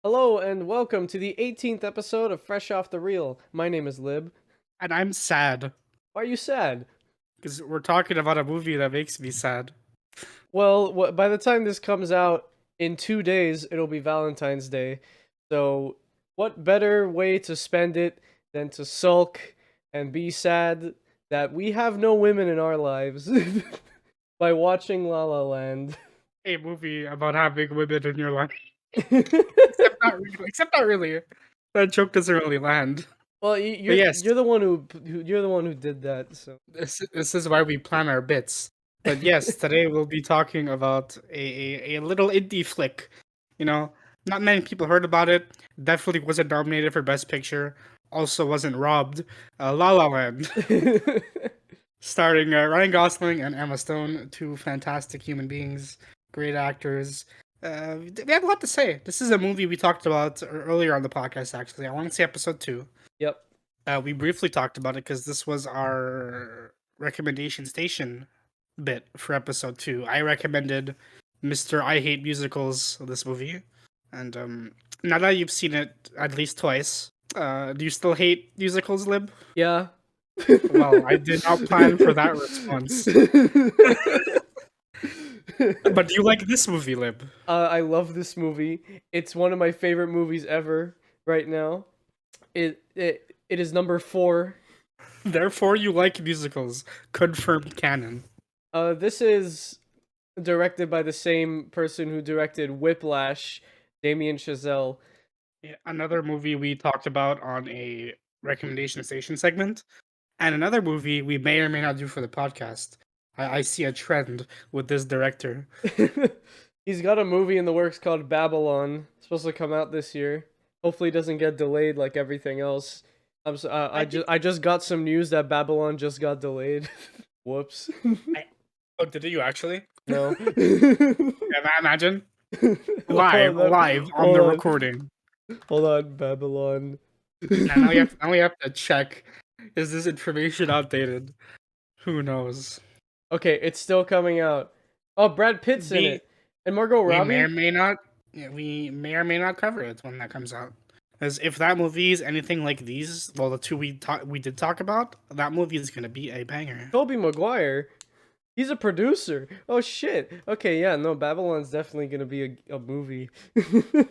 Hello and welcome to the 18th episode of Fresh Off the Reel. My name is Lib. And I'm sad Why are you sad? because we're talking about a movie that makes me sad. Well, by the time this comes out in 2 days, it'll be Valentine's Day. So, what better way to spend it than to sulk and be sad that we have no women in our lives by watching La La Land? A movie about having women in your life. Well, Except not really. That joke doesn't really land. But yes, you're the one who did that. So this is why we plan our bits. But yes, today we'll be talking about a little indie flick. You know, not many people heard about it. Definitely wasn't nominated for Best Picture. Also wasn't robbed. La La Land, starring Ryan Gosling and Emma Stone, two fantastic human beings, great actors. We have a lot to say. This is a movie we talked about earlier on the podcast. Actually, I want to say episode 2. Yep. We briefly talked about it because this was our recommendation station bit for episode 2. I recommended Mr. I Hate Musicals, this movie, and now that you've seen it at least twice, do you still hate musicals, Lib? Yeah. Well, I did not plan for that response. But do you like this movie, Lib? I love this movie. It's one of my favorite movies ever right now. It is number 4. Therefore, you like musicals. Confirmed canon. This is directed by the same person who directed Whiplash, Damien Chazelle. Yeah, another movie we talked about on a recommendation station segment, and another movie we may or may not do for the podcast. I see a trend with this director. He's got a movie in the works called Babylon. It's supposed to come out this year. Hopefully, it doesn't get delayed like everything else. I just got some news that Babylon just got delayed. Whoops. Oh, did you actually? No. Imagine Hold live on the recording. Hold on, Babylon. Now we have to check. Is this information outdated? Who knows? Okay, it's still coming out. Oh, Brad Pitt's in it, and Margot Robbie. We may or may not cover it when that comes out. As if that movie is anything like these, well, the two we did talk about, that movie is gonna be a banger. Tobey Maguire. He's a producer. Oh shit. Okay, yeah, no, Babylon's definitely gonna be a movie.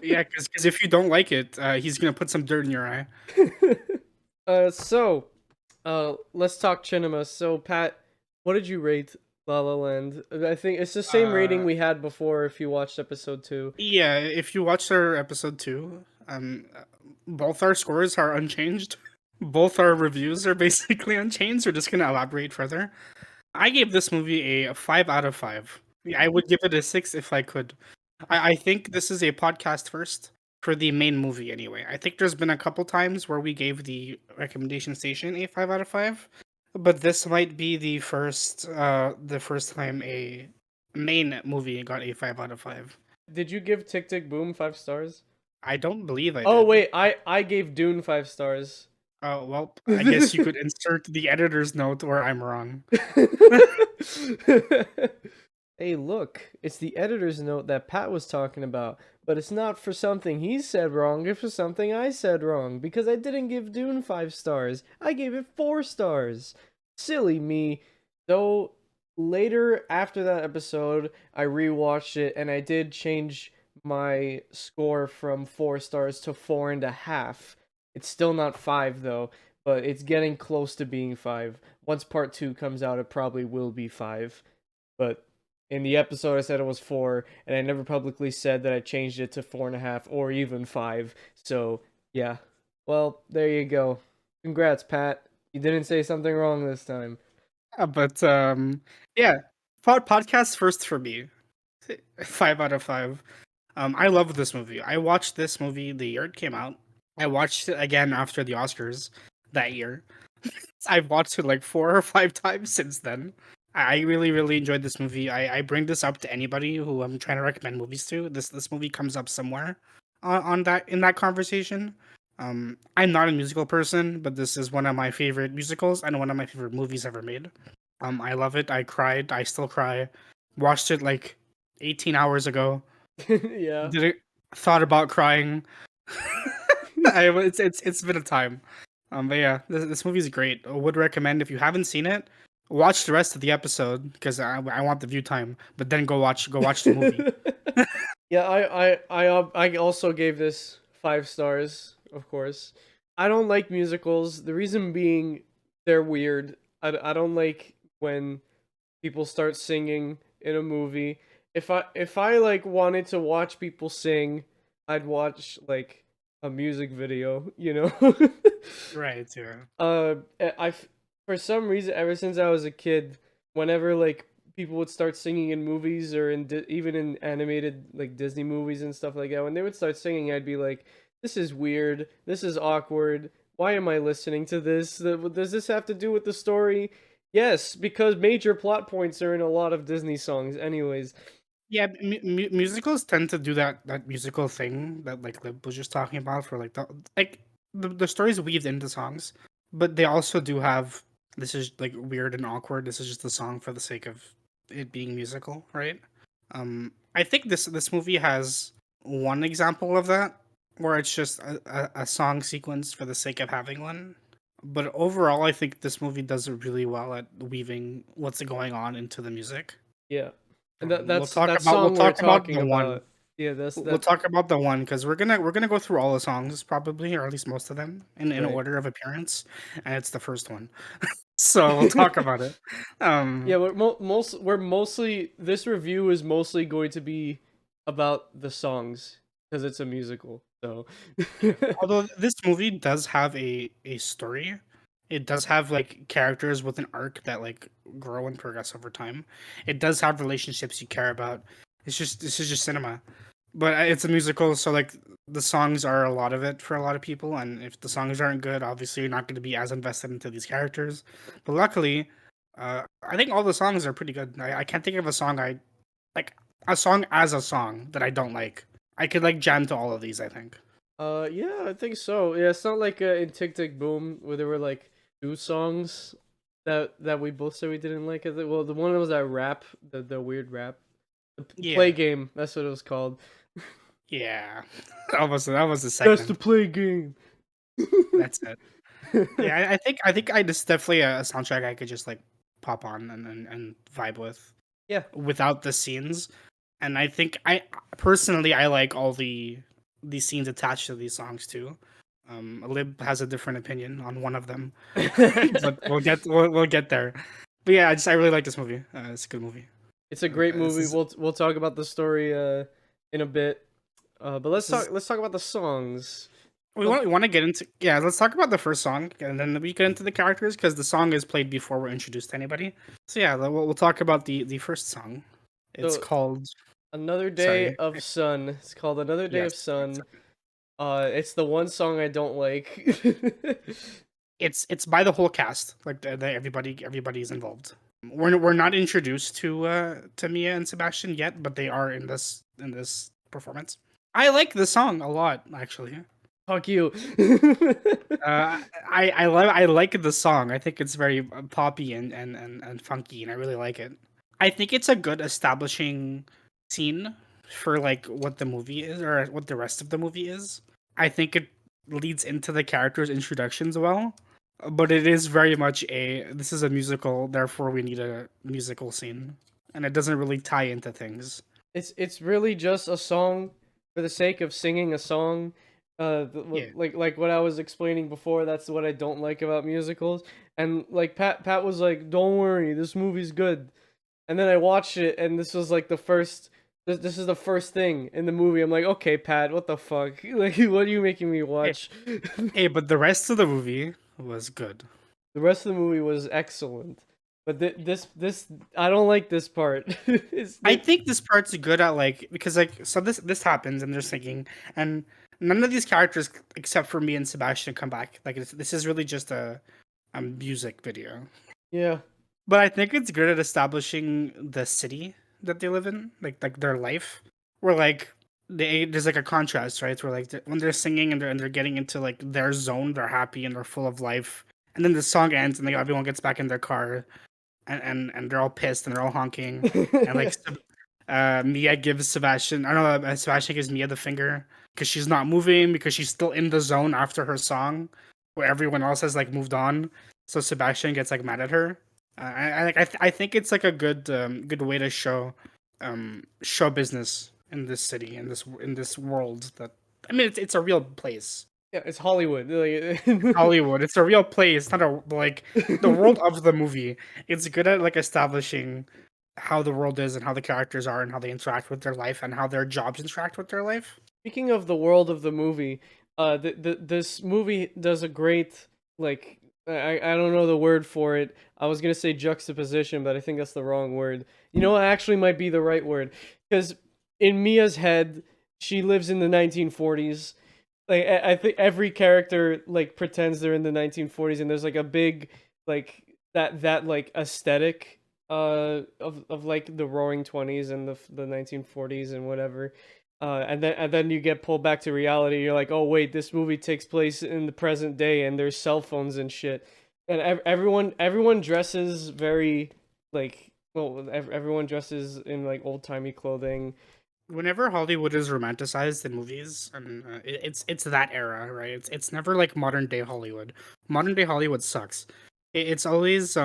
Yeah, because if you don't like it, he's gonna put some dirt in your eye. Let's talk cinema. So, Pat, what did you rate La La Land? I think it's the same rating we had before if you watched episode 2. Yeah, if you watched our episode 2, both our scores are unchanged. Both our reviews are basically unchanged. We're just gonna elaborate further. I gave this movie a 5 out of 5. I would give it a 6 if I could. I think this is a podcast first for the main movie anyway. I think there's been a couple times where we gave the recommendation station a 5 out of 5, but this might be the first time a main movie got a 5 out of 5. Did you give Tick Tick Boom 5 stars? I don't believe I did. Oh wait, I gave Dune 5 stars. Oh, well, I guess you could insert the editor's note where I'm wrong. Hey, look, it's the editor's note that Pat was talking about, but it's not for something he said wrong, it's for something I said wrong, because I didn't give Dune 5 stars. I gave it 4 stars. Silly me. Though, later after that episode, I rewatched it, and I did change my score from 4 stars to 4.5. It's still not 5 though, but it's getting close to being 5. Once part 2 comes out, it probably will be 5. But in the episode, I said it was 4, and I never publicly said that I changed it to 4.5 or even 5. So, yeah. Well, there you go. Congrats, Pat. You didn't say something wrong this time. But yeah, podcast first for me. 5 out of 5. I love this movie. I watched this movie the year it came out. I watched it again after the Oscars that year. I've watched it like 4 or 5 times since then. I really, really enjoyed this movie. I bring this up to anybody who I'm trying to recommend movies to. This movie comes up somewhere on that conversation. I'm not a musical person, but this is one of my favorite musicals and one of my favorite movies ever made. I love it. I cried. I still cry. Watched it like 18 hours ago. Yeah. thought about crying. It's been a time. But yeah, this movie is great. I would recommend if you haven't seen it, watch the rest of the episode because I want the view time. But then go watch the movie. Yeah, I also gave this 5 stars, of course. I don't like musicals. The reason being they're weird. I don't like when people start singing in a movie. If I like wanted to watch people sing, I'd watch like a music video, you know? Right. Yeah. I for some reason ever since I was a kid, whenever like people would start singing in movies or even in animated like Disney movies and stuff like that, when they would start singing, I'd be like, "This is weird. This is awkward. Why am I listening to this? Does this have to do with the story?" Yes, because major plot points are in a lot of Disney songs, anyways. Yeah, musicals tend to do that musical thing that like Lib was just talking about for the stories weaved into songs, but they also do have this is like weird and awkward. This is just a song for the sake of it being musical, right? I think this movie has one example of that where it's just a song sequence for the sake of having one. But overall, I think this movie does it really well at weaving what's going on into the music. Yeah, and We'll that's talk that about song we're talking the one. about. Yeah, that's We'll that talk about the one because we're gonna go through all the songs probably, or at least most of them in right. order of appearance, and it's the first one. So we'll talk about it. Yeah, Um, we're mostly this review is mostly going to be about the songs because it's a musical. So yeah. Although this movie does have a story, it does have like characters with an arc that like grow and progress over time. It does have relationships you care about. It's just this is just cinema. But it's a musical, so like the songs are a lot of it for a lot of people, and if the songs aren't good, obviously you're not going to be as invested into these characters. But luckily, I think all the songs are pretty good. I can't think of a song I like a song as a song that I don't like. I could like jam to all of these. I think. yeah, I think so. Yeah, it's not like in Tick Tick Boom where there were like 2 songs that we both said we didn't like. I think, well, the one was that rap, the weird rap, play Yeah, game. That's what it was called. yeah. That was the That's the segment. play game. That's it. Yeah, I think I just definitely a soundtrack I could just like pop on and vibe with Yeah. without the scenes. And I think I personally I like all the scenes attached to these songs too. Lib has a different opinion on one of them, but we'll get there. But yeah, I really like this movie. It's a good movie. It's a great This movie. is We'll talk about the story in a bit. But this is let's talk about the songs. we The, want to get into yeah. Let's talk about the first song and then we get into the characters because the song is played before we're introduced to anybody. So yeah, we'll talk about the first song. It's so called Another Day sorry. of Sun. It's called Another Day Yes, of Sun. exactly. It's the one song I don't like. It's by the whole cast. Like everybody's involved. We're not introduced to Mia and Sebastian yet, but they are in this performance. I like the song a lot, actually. Fuck you. I like the song. I think it's very poppy and funky, and I really like it. I think it's a good establishing scene for like what the movie is or what the rest of the movie is. I think it leads into the characters' introductions well, but it is very much this is a musical, therefore we need a musical scene, and it doesn't really tie into things. It's really just a song for the sake of singing a song. Yeah, Like what I was explaining before, that's what I don't like about musicals. And like Pat was like, "Don't worry, this movie's good." And then I watched it, and this was like the first. This is the first thing in the movie. I'm like, okay, Pat, what the fuck? Like, what are you making me hey, watch? hey, but the rest of the movie was good. The rest of the movie was excellent, but this I don't like this part. I think this part's good at like because like so this happens and they're singing and none of these characters except for me and Sebastian come back. Like this is really just a music video. Yeah, But I think it's good at establishing the city that they live in, like their life. Where like there's like a contrast, right? Where like when they're singing and they're getting into like their zone, they're happy and they're full of life. And then the song ends and like everyone gets back in their car and they're all pissed and they're all honking and like Mia gives Sebastian. I don't know. Sebastian gives Mia the finger because she's not moving because she's still in the zone after her song, where everyone else has like moved on. So Sebastian gets like mad at her. I think it's like a good way to show business in this city in this world that I mean it's a real place. Yeah, it's Hollywood. Like, Hollywood. It's a real place, not a like the world of the movie. It's good at like establishing how the world is and how the characters are and how they interact with their life and how their jobs interact with their life. Speaking of the world of the movie, this movie does a great, like, I don't know the word for it. I was gonna say juxtaposition, but I think that's the wrong word. You know, what actually might be the right word, because in Mia's head, she lives in the 1940s. Like, I think every character like pretends they're in the 1940s, and there's like a big, like, that like aesthetic of like the Roaring Twenties and the 1940s and whatever. And then you get pulled back to reality. You're like, oh wait, this movie takes place in the present day, and there's cell phones and shit. And everyone dresses very, like, well, everyone dresses in like old timey clothing. Whenever Hollywood is romanticized in movies, and it's that era, right? It's never like modern day Hollywood. Modern day Hollywood sucks. It's always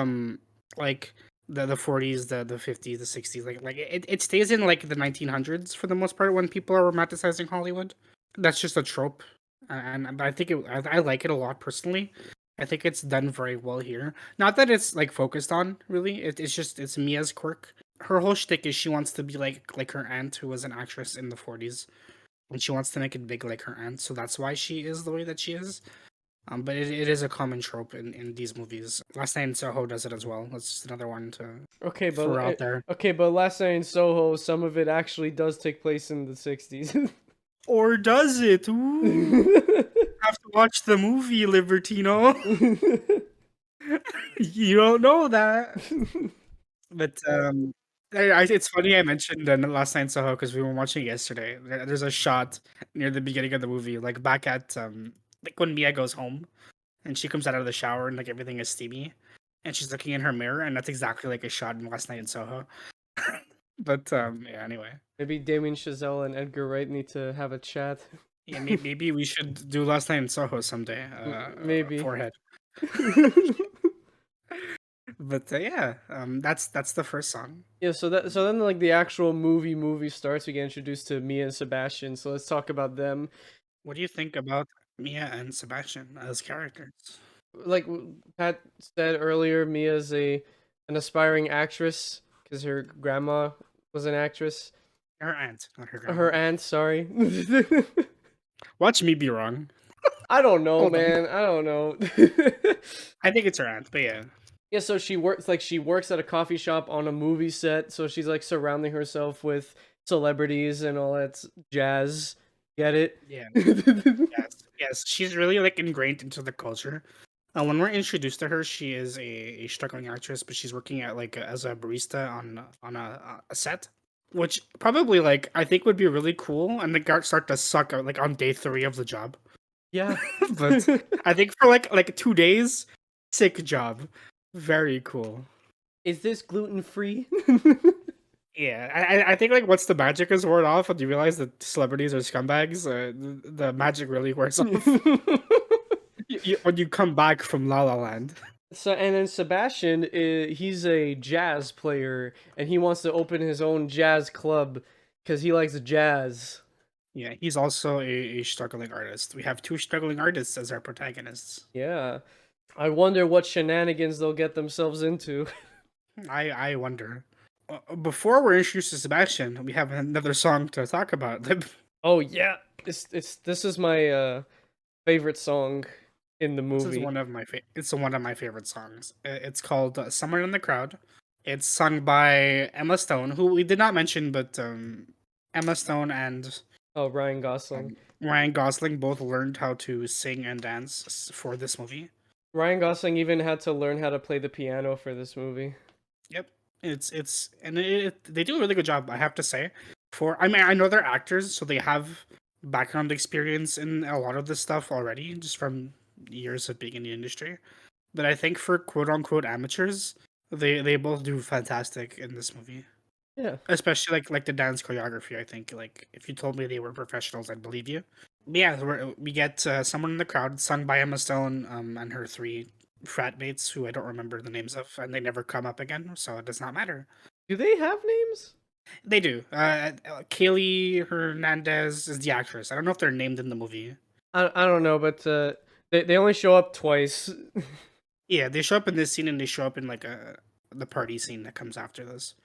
like the 40s, the 50s, the 60s. Like it stays in like the 1900s for the most part when people are romanticizing Hollywood. That's just a trope, and I think I like it a lot personally. I think it's done very well here. Not that it's like focused on really. It's just it's Mia's quirk. Her whole shtick is she wants to be like her aunt who was an actress in the 40s, and she wants to make it big like her aunt. So that's why she is the way that she is. But it is a common trope in these movies. Last Night in Soho does it as well. That's just another one to Okay, throw but out there. okay, but Last Night in Soho, some of it actually does take place in the 60s. Or does it? Ooh, have to watch the movie, Libertino. You don't know that. But it's funny I mentioned Last Night in Soho because we were watching it yesterday. There's a shot near the beginning of the movie, like back at like when Mia goes home and she comes out of the shower and like everything is steamy, and she's looking in her mirror, and that's exactly like a shot in Last Night in Soho. But yeah, anyway, Maybe Damien Chazelle and Edgar Wright need to have a chat. yeah, maybe we should do Last Night in Soho someday. Maybe. Forehead. But yeah, that's the first song. Yeah, so then like the actual movie starts. We get introduced to Mia and Sebastian. So let's talk about them. What do you think about Mia and Sebastian as characters? Like Pat said earlier, Mia's an aspiring actress because her grandma was an actress. Her aunt, not her grandma. Her aunt, sorry. Watch me be wrong. I don't know, Hold on. man. I don't know. I think it's her aunt, but yeah. Yeah, so she works at a coffee shop on a movie set, so she's like surrounding herself with celebrities and all that jazz. Get it? Yeah. Yes. Yes. She's really like ingrained into the culture. When we're introduced to her, she is a struggling actress, but she's working at like as a barista on a set, which probably like I think would be really cool, and the guards start to suck out like on day 3 of the job. Yeah. But I think for like 2 days, sick job, very cool. Is this gluten free? Yeah, I think like once the magic is worn off and you realize that celebrities are scumbags, the magic really wears off. When you come back from La La Land. So and then Sebastian, he's a jazz player and he wants to open his own jazz club because he likes jazz. Yeah, he's also a struggling artist. We have 2 struggling artists as our protagonists. Yeah. I wonder what shenanigans they'll get themselves into. I wonder. Before we're introduced to Sebastian, we have another song to talk about. Oh yeah, this is my favorite song in the This is movie. it's one of my favorite songs. It's called "Somewhere in the Crowd." It's sung by Emma Stone, who we did not mention, but Emma Stone and Oh, Ryan Gosling. Ryan Gosling both learned how to sing and dance for this movie. Ryan Gosling even had to learn how to play the piano for this movie. Yep, they do a really good job, I have to say. I mean, I know they're actors, so they have background experience in a lot of this stuff already, just from years of being in the industry. But I think for quote unquote amateurs, they both do fantastic in this movie. Yeah. especially like the dance choreography. I think like if you told me they were professionals, I'd believe you. But yeah, we get someone in the crowd sung by Emma Stone, and her three frat mates who I don't remember the names of, and they never come up again, so it does not matter. Do they have names? They do. Kaylee Hernandez is the actress. I don't know if they're named in the movie. I don't know, but they only show up twice. Yeah, they show up in this scene and they show up in like the party scene that comes after this.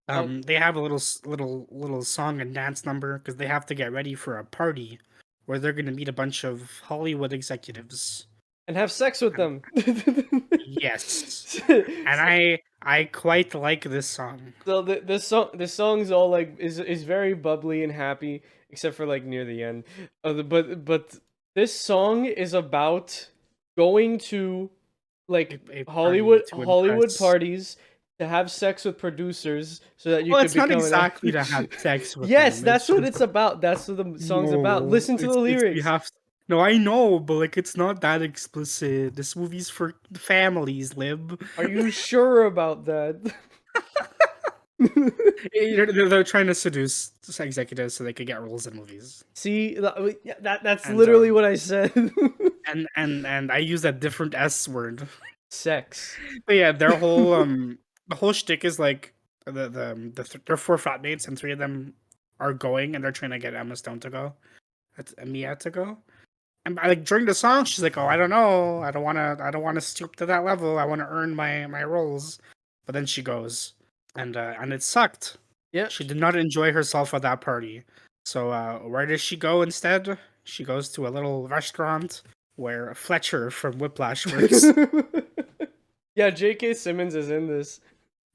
Oh, They have a little song and dance number because they have to get ready for a party where they're gonna meet a bunch of Hollywood executives. and have sex with And them. yes, and I quite like this song. So this song's all like is very bubbly and happy, except for like near the end. But this song is about going to like A party Hollywood to Hollywood impress. parties to have sex with producers so that you Well, could it's not become an exactly to actor. have sex with Yes, them. It's that's what just it's about. That's what the song's about. no. Listen to the It's you lyrics. have. No, I know, but like it's not that explicit. This movie's for families, Lib. Are you sure about that? They're trying to seduce executives so they could get roles in movies. See, yeah, that's And literally what I said. and I use that different S word. Sex. But yeah, their whole the whole shtick is like they're four flatmates and three of them are going and they're trying to get Emma Stone to go. That's Mia to go. And like during the song, she's like, "Oh, I don't know. I don't wanna stoop to that level. I want to earn my roles." But then she goes, and it sucked. Yeah. She did not enjoy herself at that party. So where does she go instead? She goes to a little restaurant where Fletcher from Whiplash works. Yeah, J.K. Simmons is in this.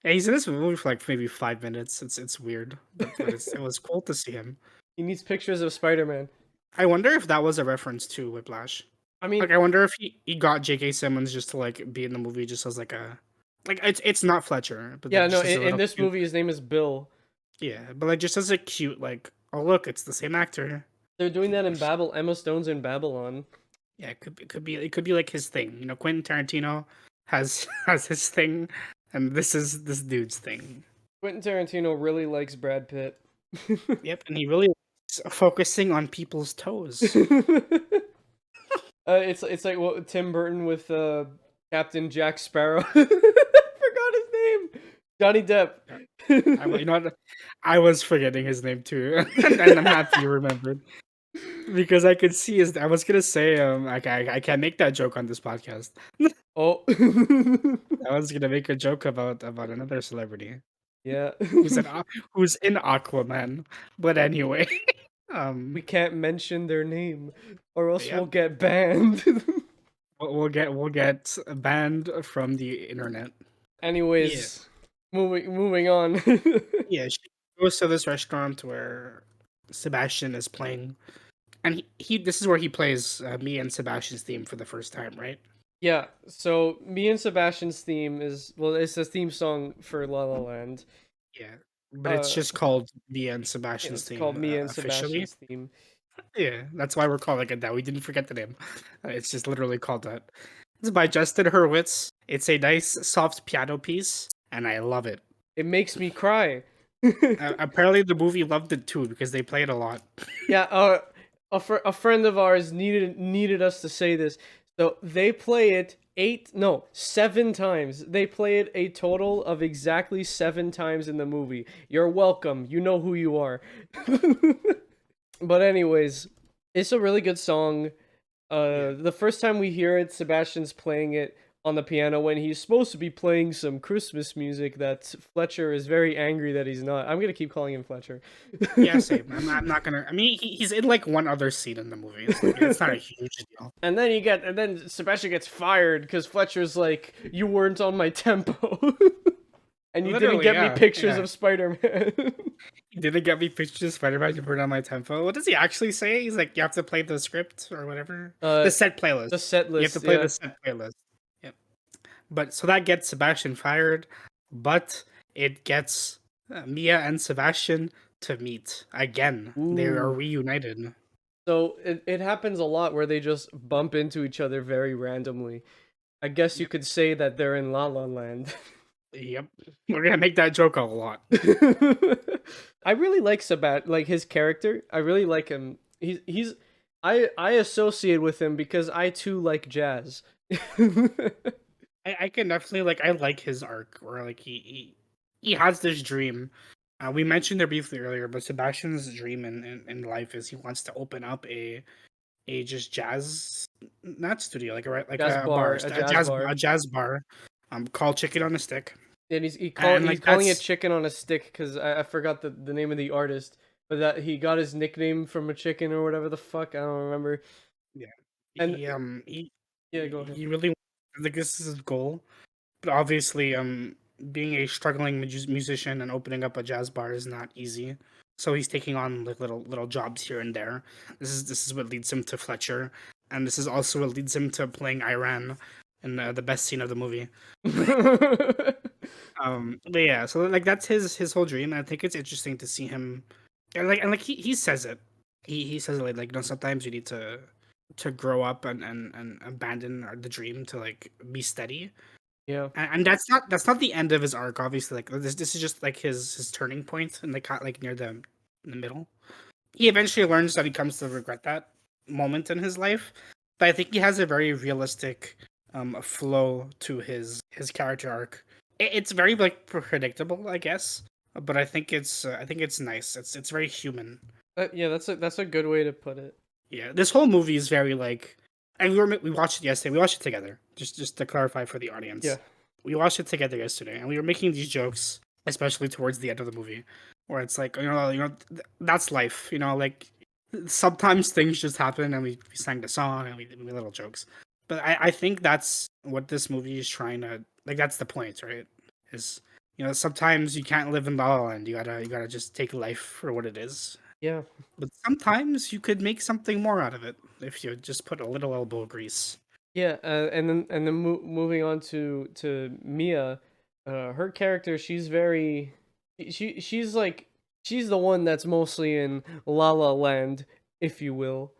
Yeah, he's in this movie for like maybe 5 minutes. It's weird, but it was cool to see him. He needs pictures of Spider-Man. I wonder if that was a reference to Whiplash. I mean, Like, I wonder if he got J.K. Simmons just to like be in the movie, just as like it's not Fletcher, but yeah, like no, just as a in little this cute, movie, his name is Bill. yeah, but like just as a cute like, oh look, it's the same actor. They're doing that in Emma Stone's in Babylon. Yeah, it could be like his thing. You know, Quentin Tarantino has has his thing, and this is this dude's thing. Quentin Tarantino really likes Brad Pitt. Yep, and he really is focusing on people's toes. It's like what Tim Burton with Captain Jack Sparrow. I forgot his name. Johnny Depp. You know what? I was forgetting his name too, and I'm happy you remembered because I could see his. I was gonna say, I can't make that joke on this podcast. Oh. I was gonna make a joke about another celebrity Yeah. who's in who's in Aquaman, but anyway, We can't mention their name, or else yep, we'll get banned. we'll get banned from the internet. Yeah, Anyways, moving on. yeah. She goes to this restaurant where Sebastian is playing, and he this is where he plays me and Sebastian's theme for the first time, right? Yeah, so me and Sebastian's theme is well, it's a theme song for La La Land. Yeah, but it's Uh, just called me and yeah, Sebastian's it's called theme Me and officially. Sebastian's theme. Yeah, that's why we're calling it that. We didn't forget the name. It's just literally called that. It's by Justin Hurwitz. It's a nice, soft piano piece, and I love it. It makes me cry. Apparently, the movie loved it too because they play it a lot. Yeah, a friend of ours needed us to say this. So they play it 7 times. They play it a total of exactly 7 times in the movie. You're welcome. You know who you are. But anyways, it's a really good song. The first time we hear it, Sebastian's playing it on the piano when he's supposed to be playing some Christmas music that Fletcher is very angry that he's not. I'm gonna keep calling him Fletcher. Yeah, same. I'm not gonna. I mean, he's in like one other scene in the movie. It's not a huge deal. And then Sebastian gets fired because Fletcher's like, you weren't on my tempo. And you didn't Literally, get me yeah, pictures yeah. of Spider-Man. He didn't get me pictures of Spider-Man to put on my tempo. What does he actually say? He's like, you have to play the script or whatever. The set playlist. The set You have to list, play yeah. the set playlist. Yep. But so that gets Sebastian fired, but it gets Mia and Sebastian to meet again. They are Ooh. reunited. So it happens a lot where they just bump into each other very randomly. I guess you Yep. could say that they're in La La Land. Yep. We're gonna make that joke a lot. I really like Sabat, like his character. I really like him. He's I associate with him because I too like jazz. I can definitely I like his arc where he has this dream. We mentioned it briefly earlier, but Sebastian's dream in life is he wants to open up a just jazz not studio like Jazz a bar bar, a jazz bar. a jazz bar called Chicken on a Stick. And And he's like calling it that's chicken on a stick because I forgot the name of the artist, but that he got his nickname from a chicken or whatever the fuck, I don't remember. yeah. And yeah, go ahead. He really like this is his goal. But obviously, being a struggling musician and opening up a jazz bar is not easy. So he's taking on like little jobs here and there. This is what leads him to Fletcher, and this is also what leads him to playing Iran in the best scene of the movie. But yeah, so like that's his whole dream. And I think it's interesting to see him, and he says it. He says it like sometimes you need to grow up and abandon the dream to like be steady, Yeah. and that's not the end of his arc. Obviously, like this is just like his turning point, and like near in the middle. He eventually learns that he comes to regret that moment in his life, but I think he has a very realistic flow to his character arc. It's very like predictable, I guess, but I think it's nice. It's very human. Yeah, that's a good way to put it. Yeah, this whole movie is very like, and we watched it yesterday. We watched it together. Just to clarify for the Yeah. audience, we watched it together yesterday, and we were making these jokes, especially towards the end of the movie, where it's like that's life. Like sometimes things just happen, and we sang the song and we made little jokes. But I think that's what this movie is trying to like. That's the point, right? Is sometimes you can't live in La La Land. You gotta just take life for what it is. Yeah. But sometimes you could make something more out of it if you just put a little elbow grease. Yeah, and then moving on to Mia, her character, she's very she's like she's the one that's mostly in La La Land, if you will.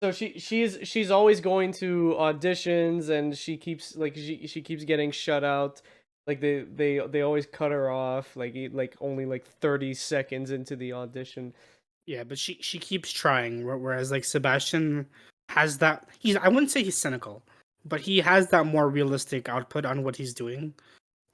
So she's always going to auditions, and she keeps like she keeps getting shut out. Like they always cut her off like only like 30 seconds into the audition. Yeah, but she keeps trying. Whereas like Sebastian has that I wouldn't say he's cynical, but he has that more realistic output on what he's doing.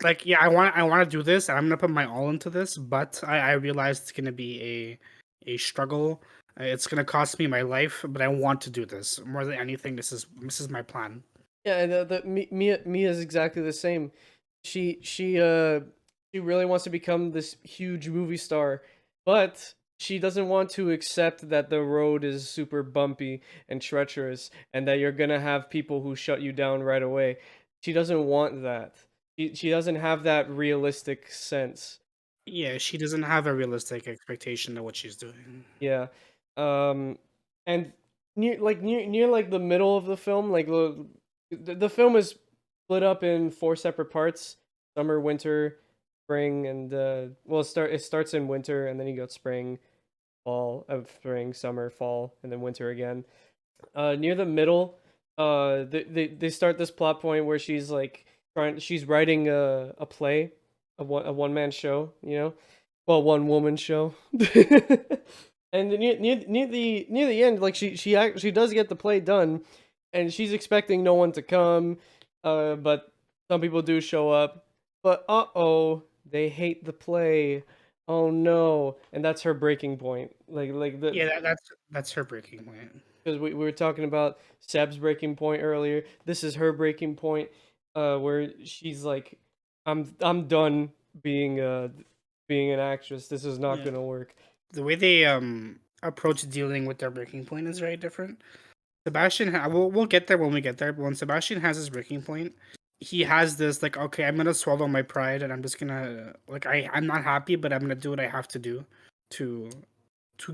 Like yeah, I want to do this, and I'm gonna put my all into this, but I realize it's gonna be a struggle. It's gonna cost me my life, but I want to do this more than anything. This is my plan. Yeah, and Mia is exactly the same. She really wants to become this huge movie star, but she doesn't want to accept that the road is super bumpy and treacherous, and that you're gonna have people who shut you down right away. She doesn't want that. She doesn't have that realistic sense. Yeah, she doesn't have a realistic expectation of what she's doing. Yeah. Um and near like the middle of the film, like the film is split up in four separate parts: summer, winter, spring, and well, it starts in winter, and then you got spring, fall, spring, summer, fall, and then winter again. Near the middle, they start this plot point where she's writing a play, a one man show, well, one woman show. And near the end, like she does get the play done, and she's expecting no one to come, but some people do show up. But they hate the play. Oh no, and that's her breaking point. Yeah, that's her breaking point. Because we were talking about Seb's breaking point earlier. This is her breaking point, where she's like, I'm done being an actress. This is not Yeah. gonna work. The way they approach dealing with their breaking point is very different. Sebastian, we'll get there when we get there. But when Sebastian has his breaking point, he has this like, okay, I'm gonna swallow my pride, and I'm just gonna like, I'm not happy, but I'm gonna do what I have to do to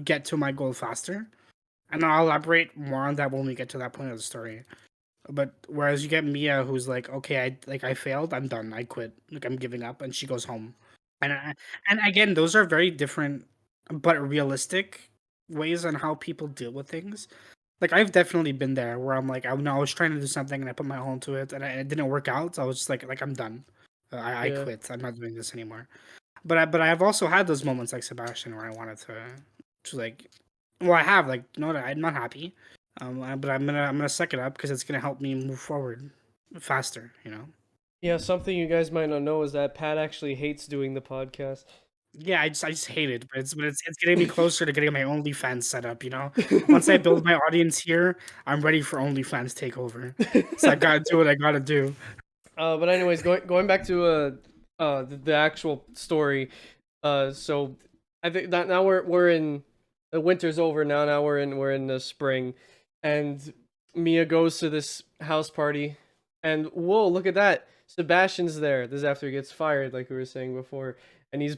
get to my goal faster. And I'll elaborate more on that when we get to that point of the story. But whereas you get Mia, who's like, okay, I failed, I'm done, I quit, like I'm giving up, and she goes home. And again, those are very different but realistic ways on how people deal with things. Like I've definitely been there where I'm like, I was trying to do something and I put my all into it and it didn't work out. So I was just like I'm done. I Yeah. quit. I'm not doing this anymore. But I've also had those moments like Sebastian where I wanted to like, well, I have like, no, I'm not happy. But I'm gonna suck it up because it's gonna help me move forward faster. You know. Yeah, something you guys might not know is that Pat actually hates doing the podcast. Yeah, I just hate it, but it's getting me closer to getting my OnlyFans set up. You know, once I build my audience here, I'm ready for OnlyFans takeover. So I gotta do what I gotta do. But anyways, going back to the actual story. So I think that now we're in the winter's over now. Now we're in the spring, and Mia goes to this house party, and whoa, look at that! Sebastian's there. This is after he gets fired, like we were saying before, and he's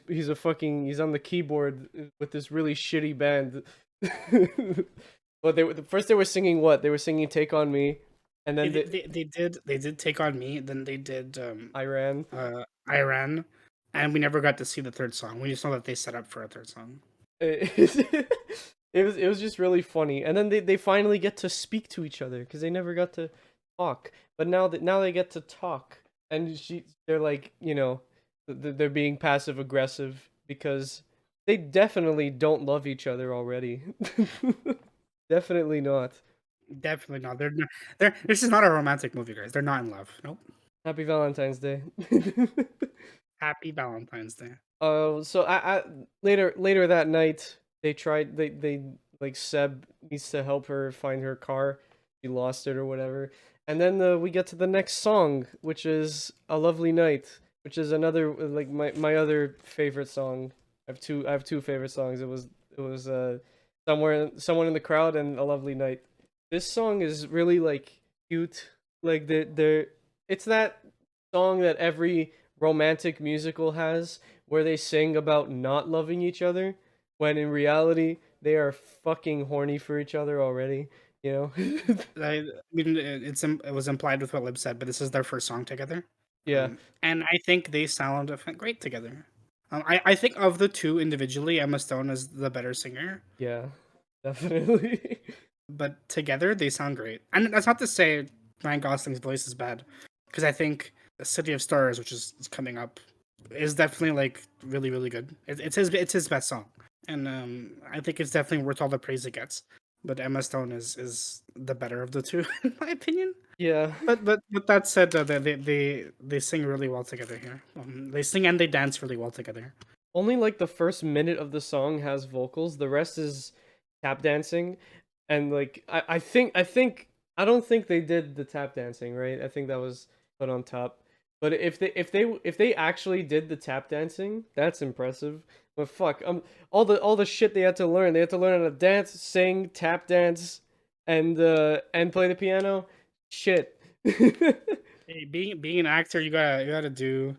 on the keyboard with this really shitty band. But first they were singing what? They were singing "Take on Me," and then They did take on me. Then they did Iran. Iran, and we never got to see the third song. We just know that they set up for a third song. It was just really funny, and then they finally get to speak to each other because they never got to talk, but now they get to talk, and they're like, they're being passive aggressive because they definitely don't love each other already. Definitely not. Definitely not. They're. This is not a romantic movie, guys. They're not in love. Nope. Happy Valentine's Day. Happy Valentine's Day. So I later that night they like Seb needs to help her find her car. She lost it or whatever. And then we get to the next song, which is "A Lovely Night," which is another like my other favorite song. I have two favorite songs. It was someone in the crowd and "A Lovely Night." This song is really like cute. Like they're it's that song that every romantic musical has where they sing about not loving each other when in reality they are fucking horny for each other already, you know? I mean, it was implied with what Lib said, but this is their first song together, Yeah, and I think they sound great together. I think of the two individually, Emma Stone is the better singer, yeah, definitely. but together they sound great. And that's not to say Ryan Gosling's voice is bad, because I think City of Stars, which is coming up, is definitely like really really good. It's his best song, and I think it's definitely worth all the praise it gets. But Emma Stone is the better of the two, in my opinion. Yeah. But that said, they sing really well together here. They sing and they dance really well together. Only like the first minute of the song has vocals. The rest is tap dancing, and like I don't think they did the tap dancing right. I think that was put on top. But if they actually did the tap dancing, that's impressive. But fuck, all the shit they had to learn. They had to learn how to dance, sing, tap dance, and play the piano. Shit. Hey, being an actor, you gotta do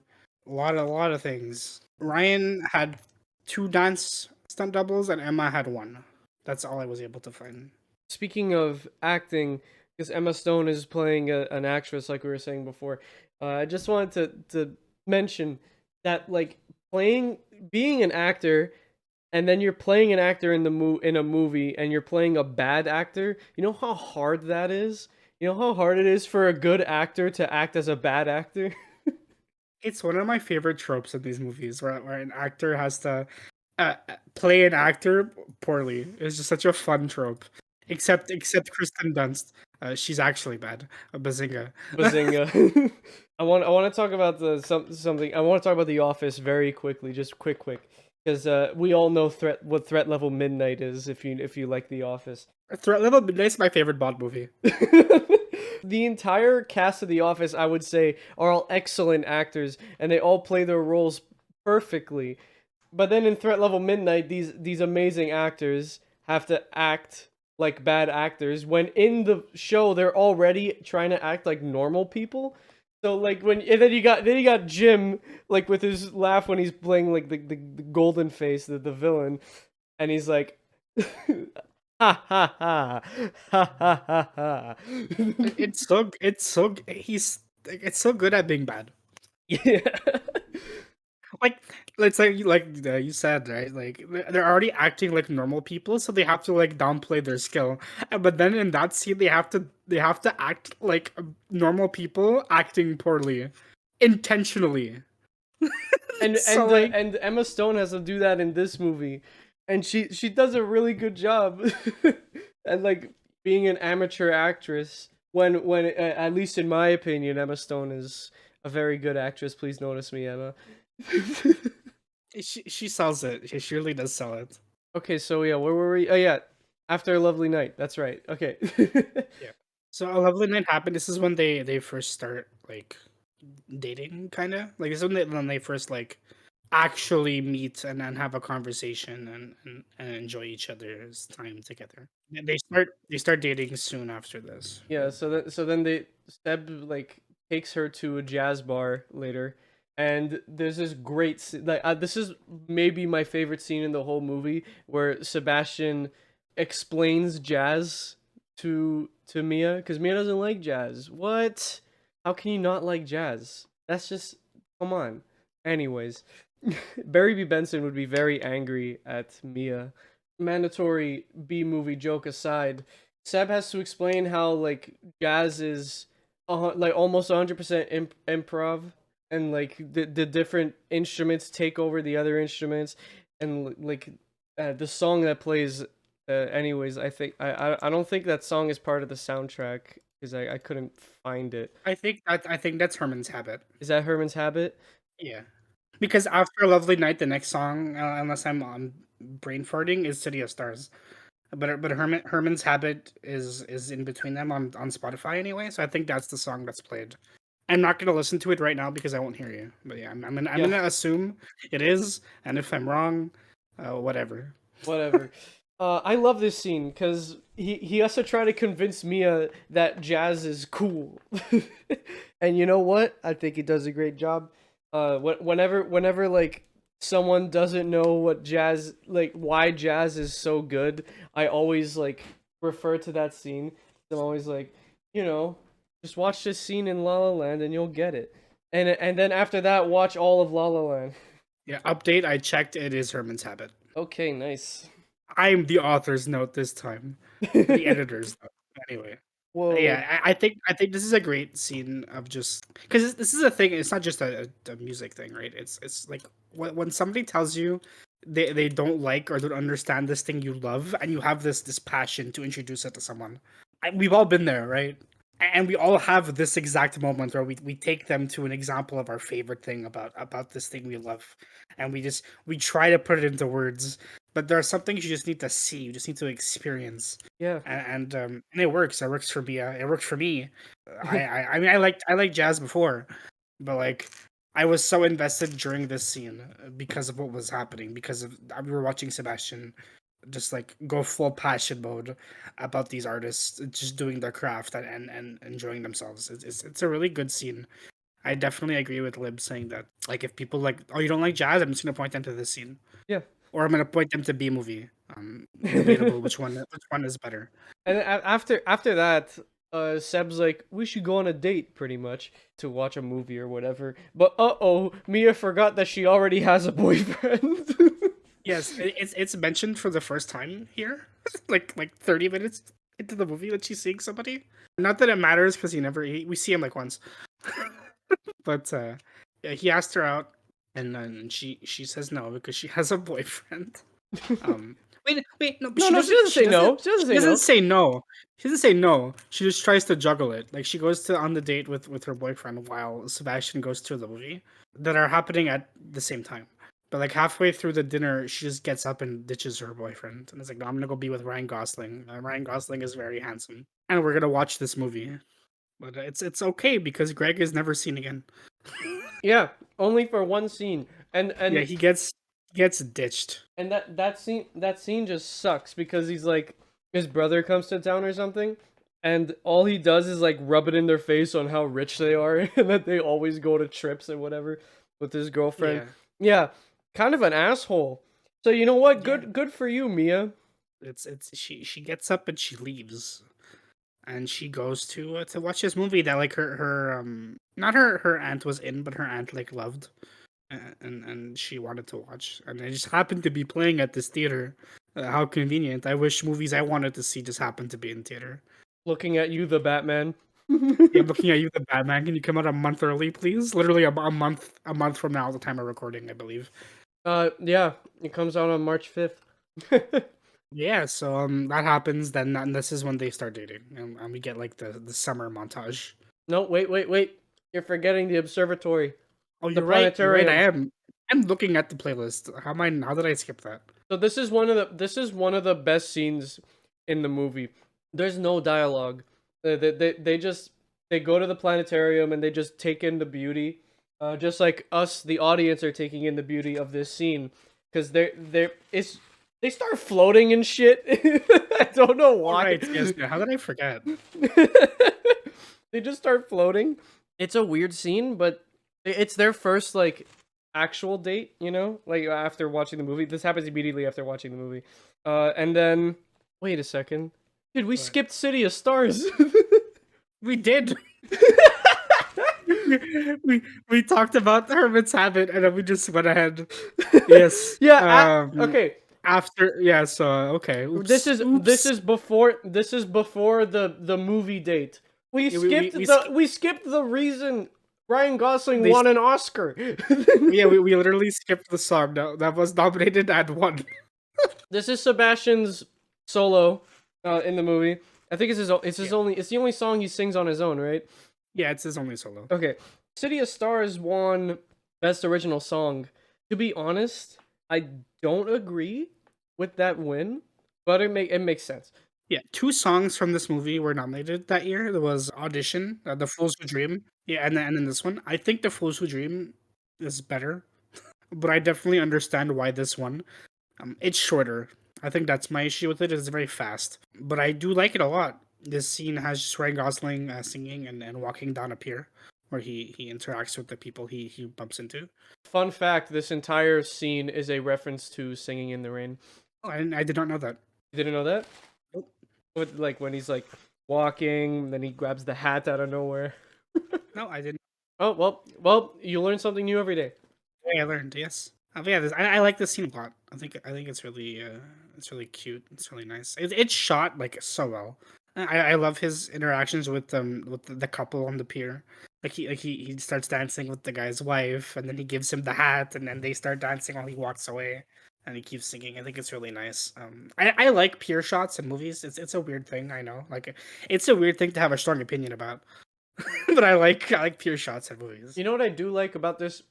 a lot of things. Ryan had two dance stunt doubles, and Emma had one. That's all I was able to find. Speaking of acting, because Emma Stone is playing an actress, like we were saying before, I just wanted to mention that like being an actor, and then you're playing an actor in a movie, and you're playing a bad actor. You know how hard that is. You know how hard it is for a good actor to act as a bad actor. It's one of my favorite tropes in these movies, where an actor has to play an actor poorly. It's just such a fun trope. Except Kristen Dunst, she's actually bad. Bazinga. Bazinga. I want to talk about something. I want to talk about The Office very quickly, just quick, because we all know what threat level midnight is if you like The Office. Threat Level Midnight's my favorite Bond movie. The entire cast of The Office, I would say, are all excellent actors, and they all play their roles perfectly. But then in Threat Level Midnight, these amazing actors have to act like bad actors when in the show they're already trying to act like normal people. So like and then you got Jim like with his laugh when he's playing like the golden face, the villain, and he's like ha ha ha ha ha ha ha. It's so good at being bad. Yeah. Like let's say you said, right, like they're already acting like normal people, so they have to like downplay their skill. But then in that scene they have to act like normal people acting poorly. intentionally. and So and uh, like, and Emma Stone has to do that in this movie, and she does a really good job, at like being an amateur actress. When at least in my opinion, Emma Stone is a very good actress. Please notice me, Emma. she sells it. She surely does sell it. Okay, so yeah, where were we? Oh yeah, After a Lovely Night. That's right. Okay. Yeah. So a lovely night happened. This is when they first start like dating, kind of like this is when they first like actually meet and have a conversation and enjoy each other's time together. They start dating soon after this. Yeah, so then they Seb like takes her to a jazz bar later, and there's this great like this is maybe my favorite scene in the whole movie where Sebastian explains jazz to Mia because Mia doesn't like jazz. What? How can you not like jazz? That's just come on. Anyways, Barry B. Benson would be very angry at Mia. Mandatory B movie joke aside, Seb has to explain how like jazz is like almost 100% improv, and like the different instruments take over the other instruments, and like the song that plays. Anyways, I don't think that song is part of the soundtrack because I couldn't find it. I think that's Herman's Habit. Is that Herman's Habit? Yeah, because after a lovely night, the next song, unless I'm brain farting, is City of Stars. But Herman's Habit is in between them on Spotify anyway. So I think that's the song that's played. I'm not gonna listen to it right now because I won't hear you. But yeah, I'm Yeah, gonna assume it is, and if I'm wrong, whatever. whatever. I love this scene because he has to try to convince Mia that jazz is cool, and you know what? I think he does a great job. Whenever like someone doesn't know what jazz like why jazz is so good, I always like refer to that scene. I'm always like, you know, just watch this scene in La La Land and you'll get it. And then after that, watch all of La La Land. Yeah, update. I checked. It is Herman's Habit. Okay, nice. I'm the author's note this time, the editor's note. Anyway. Whoa. Yeah, I think this is a great scene of just because this is a thing. It's not just a music thing, right? It's like when somebody tells you they don't like or don't understand this thing you love, and you have this passion to introduce it to someone. We've all been there, right? And we all have this exact moment where we take them to an example of our favorite thing about this thing we love, and we try to put it into words. But there are some things you just need to see, you just need to experience, Yeah. and it works. It works for me. It works for me. I mean, I like jazz before, but like I was so invested during this scene because of what was happening. Because of we were watching Sebastian just like go full passion mode about these artists just doing their craft and enjoying themselves. It's a really good scene. I definitely agree with Lib saying that like if people like, oh, you don't like jazz, I'm just gonna point them to this scene, Yeah. or I'm gonna point them to B movie. Debatable which one is better. And after that, Seb's like, we should go on a date, pretty much, to watch a movie or whatever. But oh, Mia forgot that she already has a boyfriend. Yes, it's mentioned for the first time here, like 30 minutes into the movie that she's seeing somebody. Not that it matters because we see him like once, but yeah, he asked her out, and then she says no because she has a boyfriend. Um, wait, no, but No, she no, she doesn't. doesn't She say doesn't. no. She doesn't She say doesn't no. say no. She doesn't say no. She just tries to juggle it. Like she goes to on the date with her boyfriend while Sebastian goes to the movie that are happening at the same time. But like halfway through the dinner, she just gets up and ditches her boyfriend, and it's like, no, I'm gonna go be with Ryan Gosling. Ryan Gosling is very handsome, and we're gonna watch this movie. But it's okay because Greg is never seen again. Yeah, only for one scene. And Yeah, and he gets ditched. and that scene just sucks because he's like his brother comes to town or something, and all he does is like rub it in their face on how rich they are and that they always go to trips and whatever with his girlfriend. Yeah, Yeah, kind of an asshole. So you know what? yeah. Good for you, Mia. It's she gets up and she leaves, and she goes to watch this movie that like her not her aunt was in, but her aunt like loved, and she wanted to watch, and it just happened to be playing at this theater. How convenient! I wish movies I wanted to see just happened to be in theater. Looking at you, the Batman. Yeah, I'm looking at you, the Batman. Can you come out a month early, please? Literally a month from now, the time of recording, I believe. Yeah, it comes out on March 5th. Yeah, so that happens. Then this is when they start dating, and we get like the summer montage. No, wait. You're forgetting the observatory, Oh, the you're right. You're right. I planetarium. am. I'm looking at the playlist. How am I? How did I skip that? So this is one of the best scenes in the movie. There's no dialogue. They just they go to the planetarium and they just take in the beauty, just like us, the audience, are taking in the beauty of this scene, because they start floating and shit. I don't know All why. right. Yes. Yeah, how did I forget? They just start floating. It's a weird scene, but it's their first like actual date, like after watching the movie. This happens immediately after watching the movie. And then wait a second. Dude, we What? skipped City of Stars. We did. we talked about Hermit's Habit, and then we just went ahead. Yes. Yeah, okay. After, yeah. So okay. This Oops. is this Oops. is before this is before the movie date. We Yeah, skipped we the we skipped the reason Ryan Gosling they won an Oscar. yeah, we literally skipped the song that was nominated and won. This is Sebastian's solo in the movie. I think Yeah. it's the only song he sings on his own, right? Yeah, it's his only solo. Okay. City of Stars won Best Original Song. To be honest, I don't agree with that win, but it makes sense. Yeah, two songs from this movie were nominated that year. There was Audition, The Fools Who Dream. Yeah, and then this one. I think The Fools Who Dream is better, but I definitely understand why this one. It's shorter. I think that's my issue with it. It's very fast, but I do like it a lot. This scene has just Ryan Gosling singing and walking down a pier, where he interacts with the people he bumps into. Fun fact, this entire scene is a reference to Singing in the Rain. Oh, I did not know that. You didn't know that? Nope. With like when he's like walking, then he grabs the hat out of nowhere. No, I didn't. Oh, well, you learn something new every day. Yeah, I learned. Yes. But yeah, I like this scene a lot. I think it's really cute. It's really nice. It's shot like so well. I love his interactions with the couple on the pier. He starts dancing with the guy's wife, and then he gives him the hat, and then they start dancing while he walks away, and he keeps singing. I think it's really nice. I like pier shots in movies. It's a weird thing. I know. Like it's a weird thing to have a strong opinion about. But I like pier shots in movies. You know what I do like about this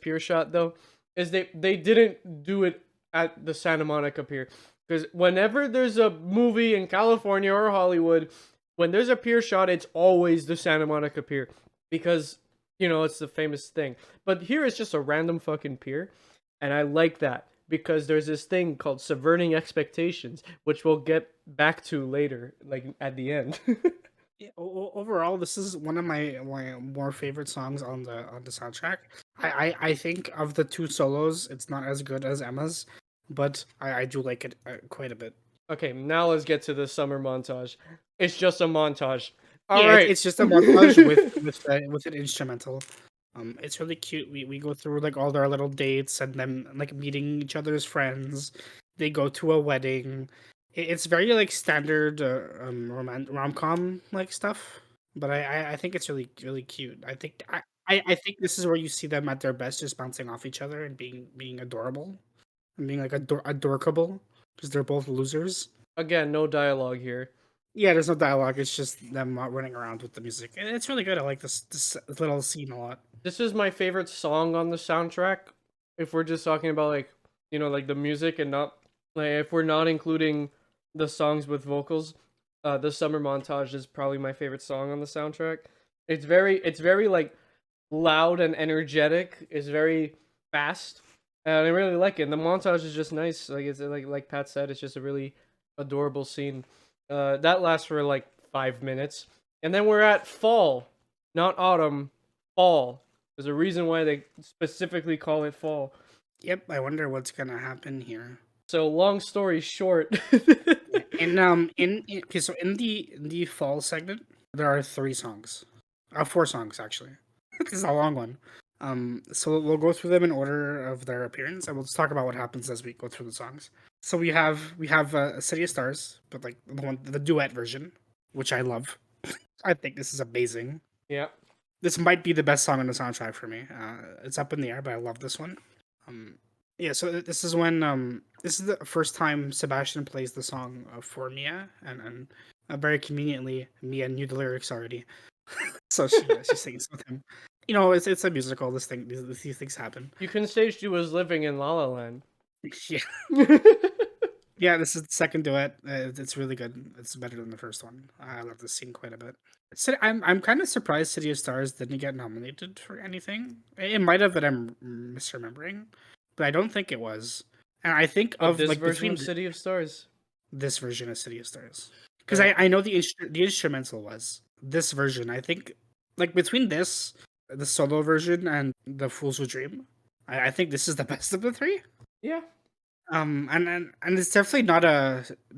pier shot though, is they didn't do it at the Santa Monica pier, because whenever there's a movie in California or Hollywood, when there's a pier shot, it's always the Santa Monica pier, because it's the famous thing. But here it's just a random fucking pier, and I like that because there's this thing called subverting expectations, which we'll get back to later, like at the end. Yeah, overall, this is one of my more favorite songs on the soundtrack. I think of the two solos, it's not as good as Emma's, but I do like it quite a bit. Okay, now let's get to the summer montage. It's just a montage. All Yeah, right. it's just a montage with an instrumental. It's really cute. We go through like all their little dates and them like meeting each other's friends. They go to a wedding. It's very like standard rom com like stuff, but I think it's really cute. I think this is where you see them at their best, just bouncing off each other and being adorable and being like adorkable because they're both losers. Again, no dialogue here. Yeah, there's no dialogue. It's just them running around with the music. And it's really good. I like this little scene a lot. This is my favorite song on the soundtrack. If we're just talking about like, like the music and not like if we're not including the songs with vocals, the summer montage is probably my favorite song on the soundtrack. It's very like loud and energetic. It's very fast. And I really like it. And the montage is just nice. Like it's like Pat said, it's just a really adorable scene. That lasts for like 5 minutes, and then we're at fall, not autumn. Fall. There's a reason why they specifically call it fall. Yep, I wonder what's gonna happen here. So long story short, And okay, so in the fall segment, there are 3 songs. 4 songs actually. This is a long one. So we'll go through them in order of their appearance, and we'll just talk about what happens as we go through the songs. So we have City of Stars, but like the duet version, which I love. I think this is amazing. Yeah. This might be the best song on the soundtrack for me. It's up in the air, but I love this one. Um, yeah, so this is when this is the first time Sebastian plays the song for Mia, and very conveniently Mia knew the lyrics already, so she sings with him. It's a musical. These things happen. You can say she was living in La La Land. Yeah, yeah. This is the second duet. It's really good. It's better than the first one. I love this scene quite a bit. So I'm kind of surprised City of Stars didn't get nominated for anything. It might have, but I'm misremembering. But I don't think it was. And I think Of of this like version between of City of Stars. this version of City of Stars, because Right. I know the instrumental was this version. I think like between this, the solo version, and the Fools Who Dream, I think this is the best of the three. Yeah. And it's definitely not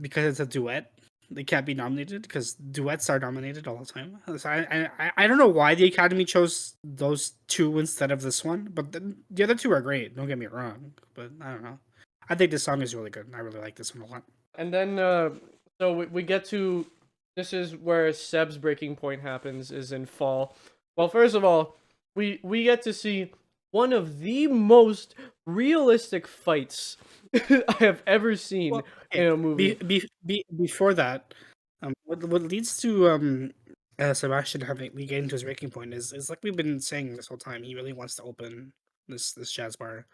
because it's a duet. They can't be nominated because duets are nominated all the time. So I don't know why the Academy chose those two instead of this one, but the other two are great. Don't get me wrong, but I don't know. I think this song is really good. I really like this one a lot. And then, so we get to, this is where Seb's breaking point happens, is in Fall. Well, first of all, we get to see one of the most realistic fights I have ever seen Well, in okay. a movie. Before that, what leads to Sebastian having getting to his breaking point is like we've been saying this whole time. He really wants to open this jazz bar,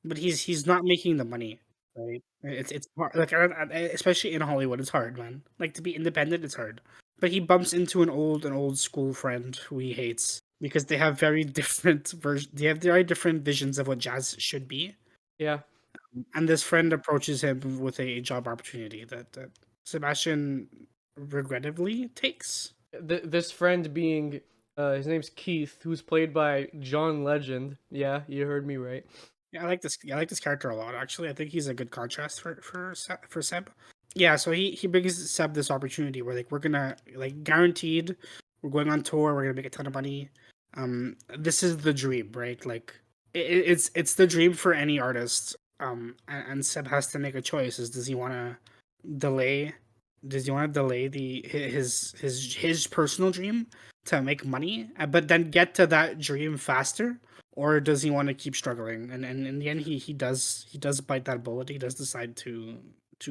but he's not making the money, right? It's hard, like especially in Hollywood, it's hard, man. Like to be independent, it's hard. But he bumps into an old school friend who he hates because they have very different versions. They have very different visions of what jazz should be, Yeah. and this friend approaches him with a job opportunity that Sebastian regrettably takes. This friend being, his name's Keith, who's played by John Legend. Yeah, you heard me right. Yeah, I like this. I like this character a lot. Actually, I think he's a good contrast for Seb. Yeah, so he brings Seb this opportunity where like we're gonna like guaranteed we're going on tour. We're gonna make a ton of money. This is the dream, right? Like it's the dream for any artist. And Seb has to make a choice: is does he want to delay? Does he want to delay his personal dream to make money, but then get to that dream faster? Or does he want to keep struggling? And in the end, he does bite that bullet. He does decide to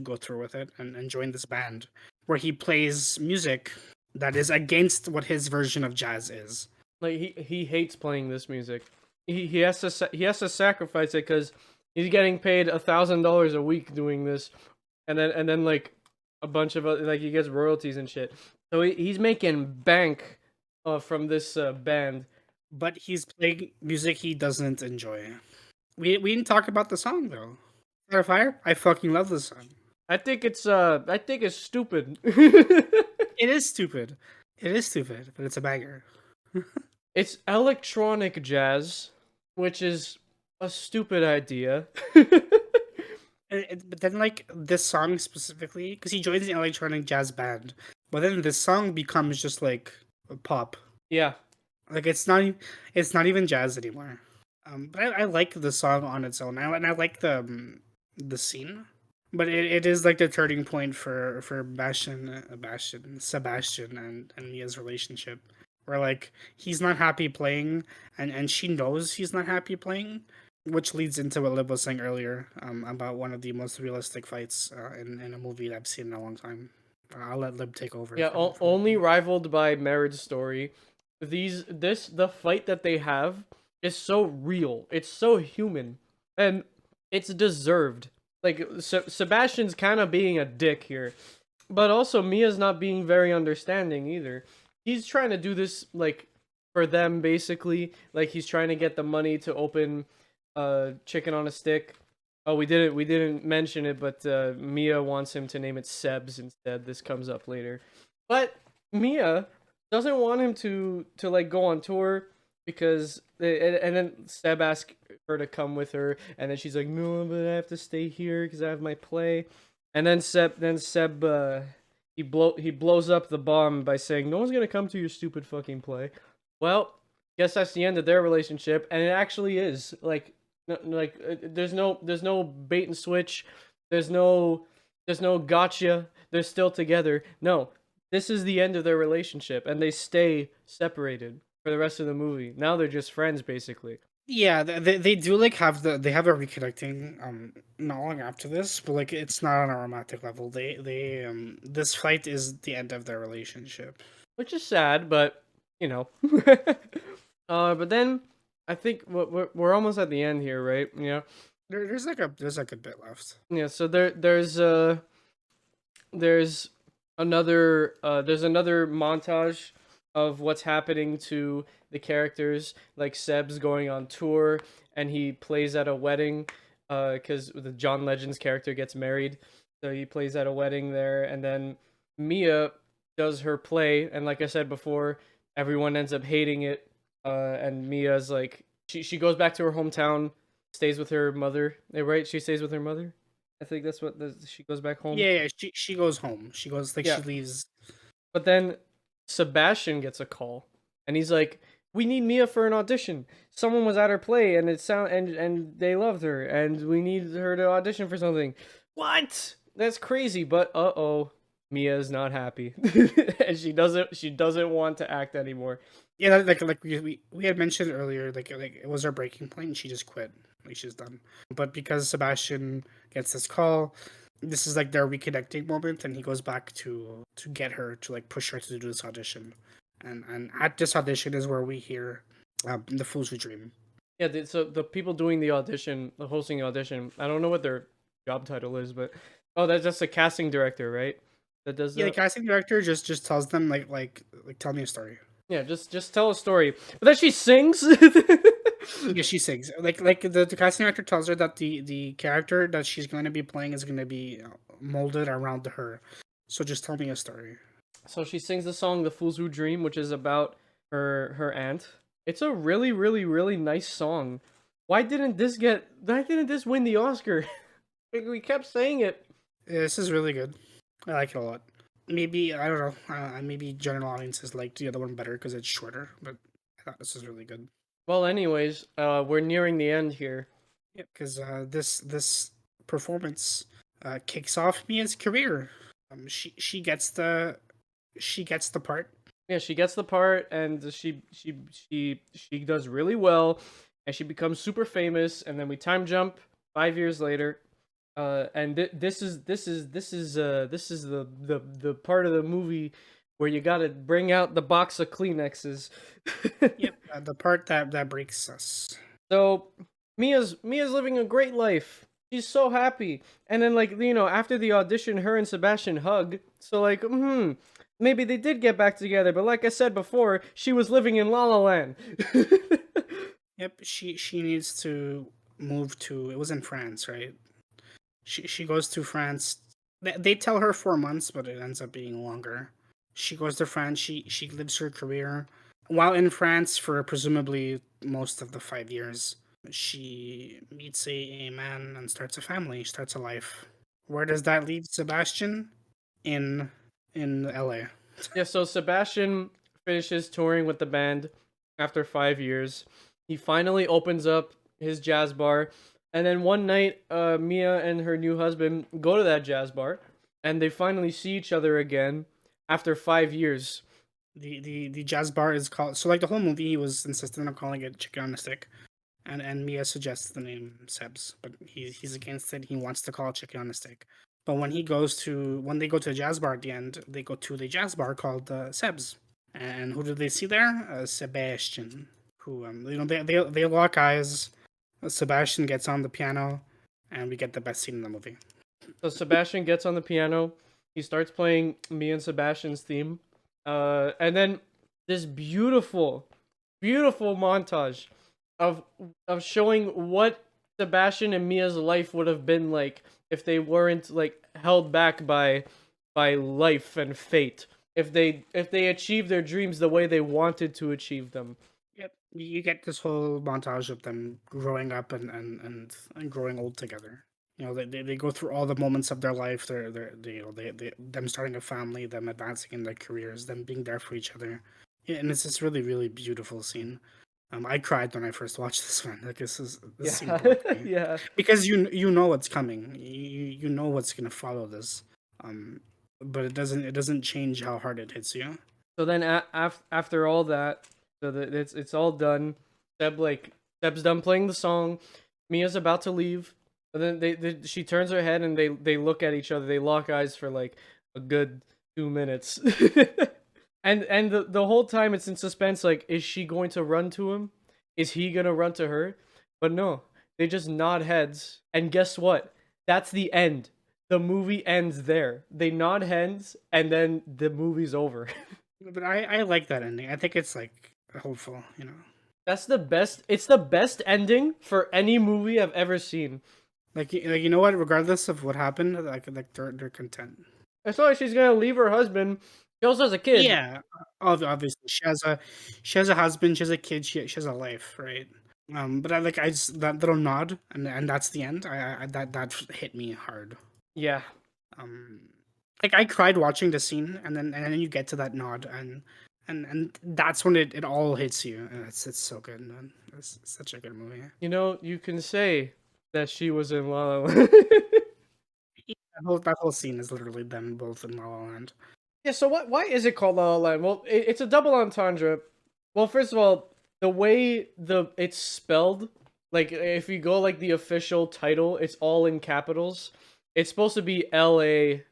go through with it and join this band where he plays music that is against what his version of jazz is. Like he hates playing this music. He has to he has to sacrifice it because he's getting paid $1,000 a week doing this, and then like a bunch of other, like he gets royalties and shit. So he's making bank from this band. But he's playing music he doesn't enjoy. We didn't talk about the song though. Fire Fire. I fucking love this song. I think it's stupid. It is stupid. It is stupid, but it's a banger. It's electronic jazz, which is a stupid idea. But then, like this song specifically, because he joins an electronic jazz band, but then this song becomes just like a pop. Yeah. Like it's not even jazz anymore. But I like the song on its own, and I like the scene. But it is like the turning point for Sebastian and Mia's relationship, where like he's not happy playing, and she knows he's not happy playing, which leads into what Lib was saying earlier about one of the most realistic fights in a movie that I've seen in a long time. I'll let Lib take over. Yeah, only rivaled by Marriage Story. The fight that they have is so real. It's so human, and it's deserved. Like Sebastian's kind of being a dick here, but also Mia's not being very understanding either. He's trying to do this like for them basically. Like he's trying to get the money to open Chicken on a Stick. Oh, we didn't mention it, but Mia wants him to name it Seb's instead. This comes up later, but Mia doesn't want him to like go on tour because and then Seb asks her to come with her, and then she's like, no, but I have to stay here because I have my play. And then Seb he blows up the bomb by saying, no one's gonna come to your stupid fucking play. Well, guess that's the end of their relationship, and it actually is. Like there's no bait and switch. There's no gotcha. They're still together. No, this is the end of their relationship, and they stay separated for the rest of the movie. Now they're just friends, basically. Yeah, they do like have they have a reconnecting not long after this, but like it's not on a romantic level. They this fight is the end of their relationship. Which is sad, but you know. But then I think we're almost at the end here, right? Yeah. There's like a bit left. Yeah. So there's there's another montage of what's happening to the characters, like Seb's going on tour and he plays at a wedding because the John Legend's character gets married, so he plays at a wedding there, and then Mia does her play, and like I said before, everyone ends up hating it, and Mia's like she goes back to her hometown, stays with her mother, right? She stays with her mother. I think that's what she goes back home. Yeah, she goes home. She goes like Yeah, she leaves. but then Sebastian gets a call, and he's like, "We need Mia for an audition. Someone was at her play, and and they loved her, and we need her to audition for something." What? That's crazy. But Mia is not happy, and she doesn't want to act anymore. Yeah, like we had mentioned earlier, like it was her breaking point. And she just quit. Like she's done. But because Sebastian gets this call, this is like their reconnecting moment, and he goes back to get her to like push her to do this audition, and at this audition is where we hear the Fools Who Dream. Yeah. So the people doing the audition, the hosting the audition, I don't know what their job title is, but that's just a casting director, right? That does Yeah, the that. casting director just tells them like tell me a story. Yeah, just tell a story. But then she sings. Yeah, she sings. Like the casting director tells her that the character that she's going to be playing is going to be molded around her. So just tell me a story. So she sings the song "The Fools Who Dream," which is about her aunt. It's a really, really, really nice song. Why didn't this win the Oscar? Like, we kept saying it. Yeah, this is really good. I like it a lot. Maybe I don't know. Maybe general audiences liked the other one better because it's shorter. But I thought this was really good. Well, anyways, we're nearing the end here. Yeah, because this performance kicks off Mia's career. She gets the part. Yeah, she gets the part, and she does really well, and she becomes super famous. And then we time jump 5 years later, and this is the part of the movie where you gotta bring out the box of Kleenexes. Yep, the part that breaks us. So Mia's living a great life. She's so happy. And then like after the audition, her and Sebastian hug. So like maybe they did get back together, but like I said before, she was living in La La Land. Yep, she needs to move to. It was in France, right? She goes to France. They tell her 4 months, but it ends up being longer. She goes to France. She lives her career while in France for presumably most of the 5 years. She meets a man and starts a family, starts a life. Where does that leave Sebastian? In in LA. Yeah, so Sebastian finishes touring with the band after 5 years. He finally opens up his jazz bar, and then one night, Mia and her new husband go to that jazz bar, and they finally see each other again after 5 years. The jazz bar is called, so like the whole movie he was insistent on calling it Chicken on a Stick. And Mia suggests the name Sebs, but he's against it. He wants to call it Chicken on a Stick. But when they go to a jazz bar at the end, they go to the jazz bar called Sebs. And who do they see there? Sebastian, who they lock eyes. Sebastian gets on the piano, and we get the best scene in the movie. So Sebastian gets on the piano. He starts playing me and Sebastian's theme. And then this beautiful, beautiful montage of showing what Sebastian and Mia's life would have been like if they weren't like held back by life and fate. If they achieved their dreams the way they wanted to achieve them. Yep, you get this whole montage of them growing up and growing old together. They go through all the moments of their life. They them starting a family, them advancing in their careers, them being there for each other. Yeah, and it's this really really beautiful scene. I cried when I first watched this one. Like this scene Yeah. broke me Yeah. because you know what's coming. You know what's gonna follow this. but it doesn't change how hard it hits you. So then after all that, so that it's all done. Seb's done playing the song. Mia's about to leave. And then she turns her head and they look at each other. They lock eyes for like a good 2 minutes. And the whole time it's in suspense, like, is she going to run to him? Is he gonna run to her? But no. They just nod heads. And guess what? That's the end. The movie ends there. They nod heads and then the movie's over. But I like that ending. I think it's like hopeful, you know. That's the best. It's the best ending for any movie I've ever seen. Like you know what? Regardless of what happened, like they're content. It's not like she's gonna leave her husband. She also has a kid. Yeah, obviously she has a husband, she has a kid, she has a life, right? But I just that little nod, and that's the end. I that hit me hard. Yeah. Um, like I cried watching the scene, and then you get to that nod, and that's when it all hits you, and it's so good, man. It's such a good movie. You know, you can say that she was in La La Land. Yeah, that whole scene is literally them both in La La Land. Yeah, so why is it called La La Land? Well, it's a double entendre. Well, first of all, the way it's spelled, like if you go like the official title, it's all in capitals. It's supposed to be LA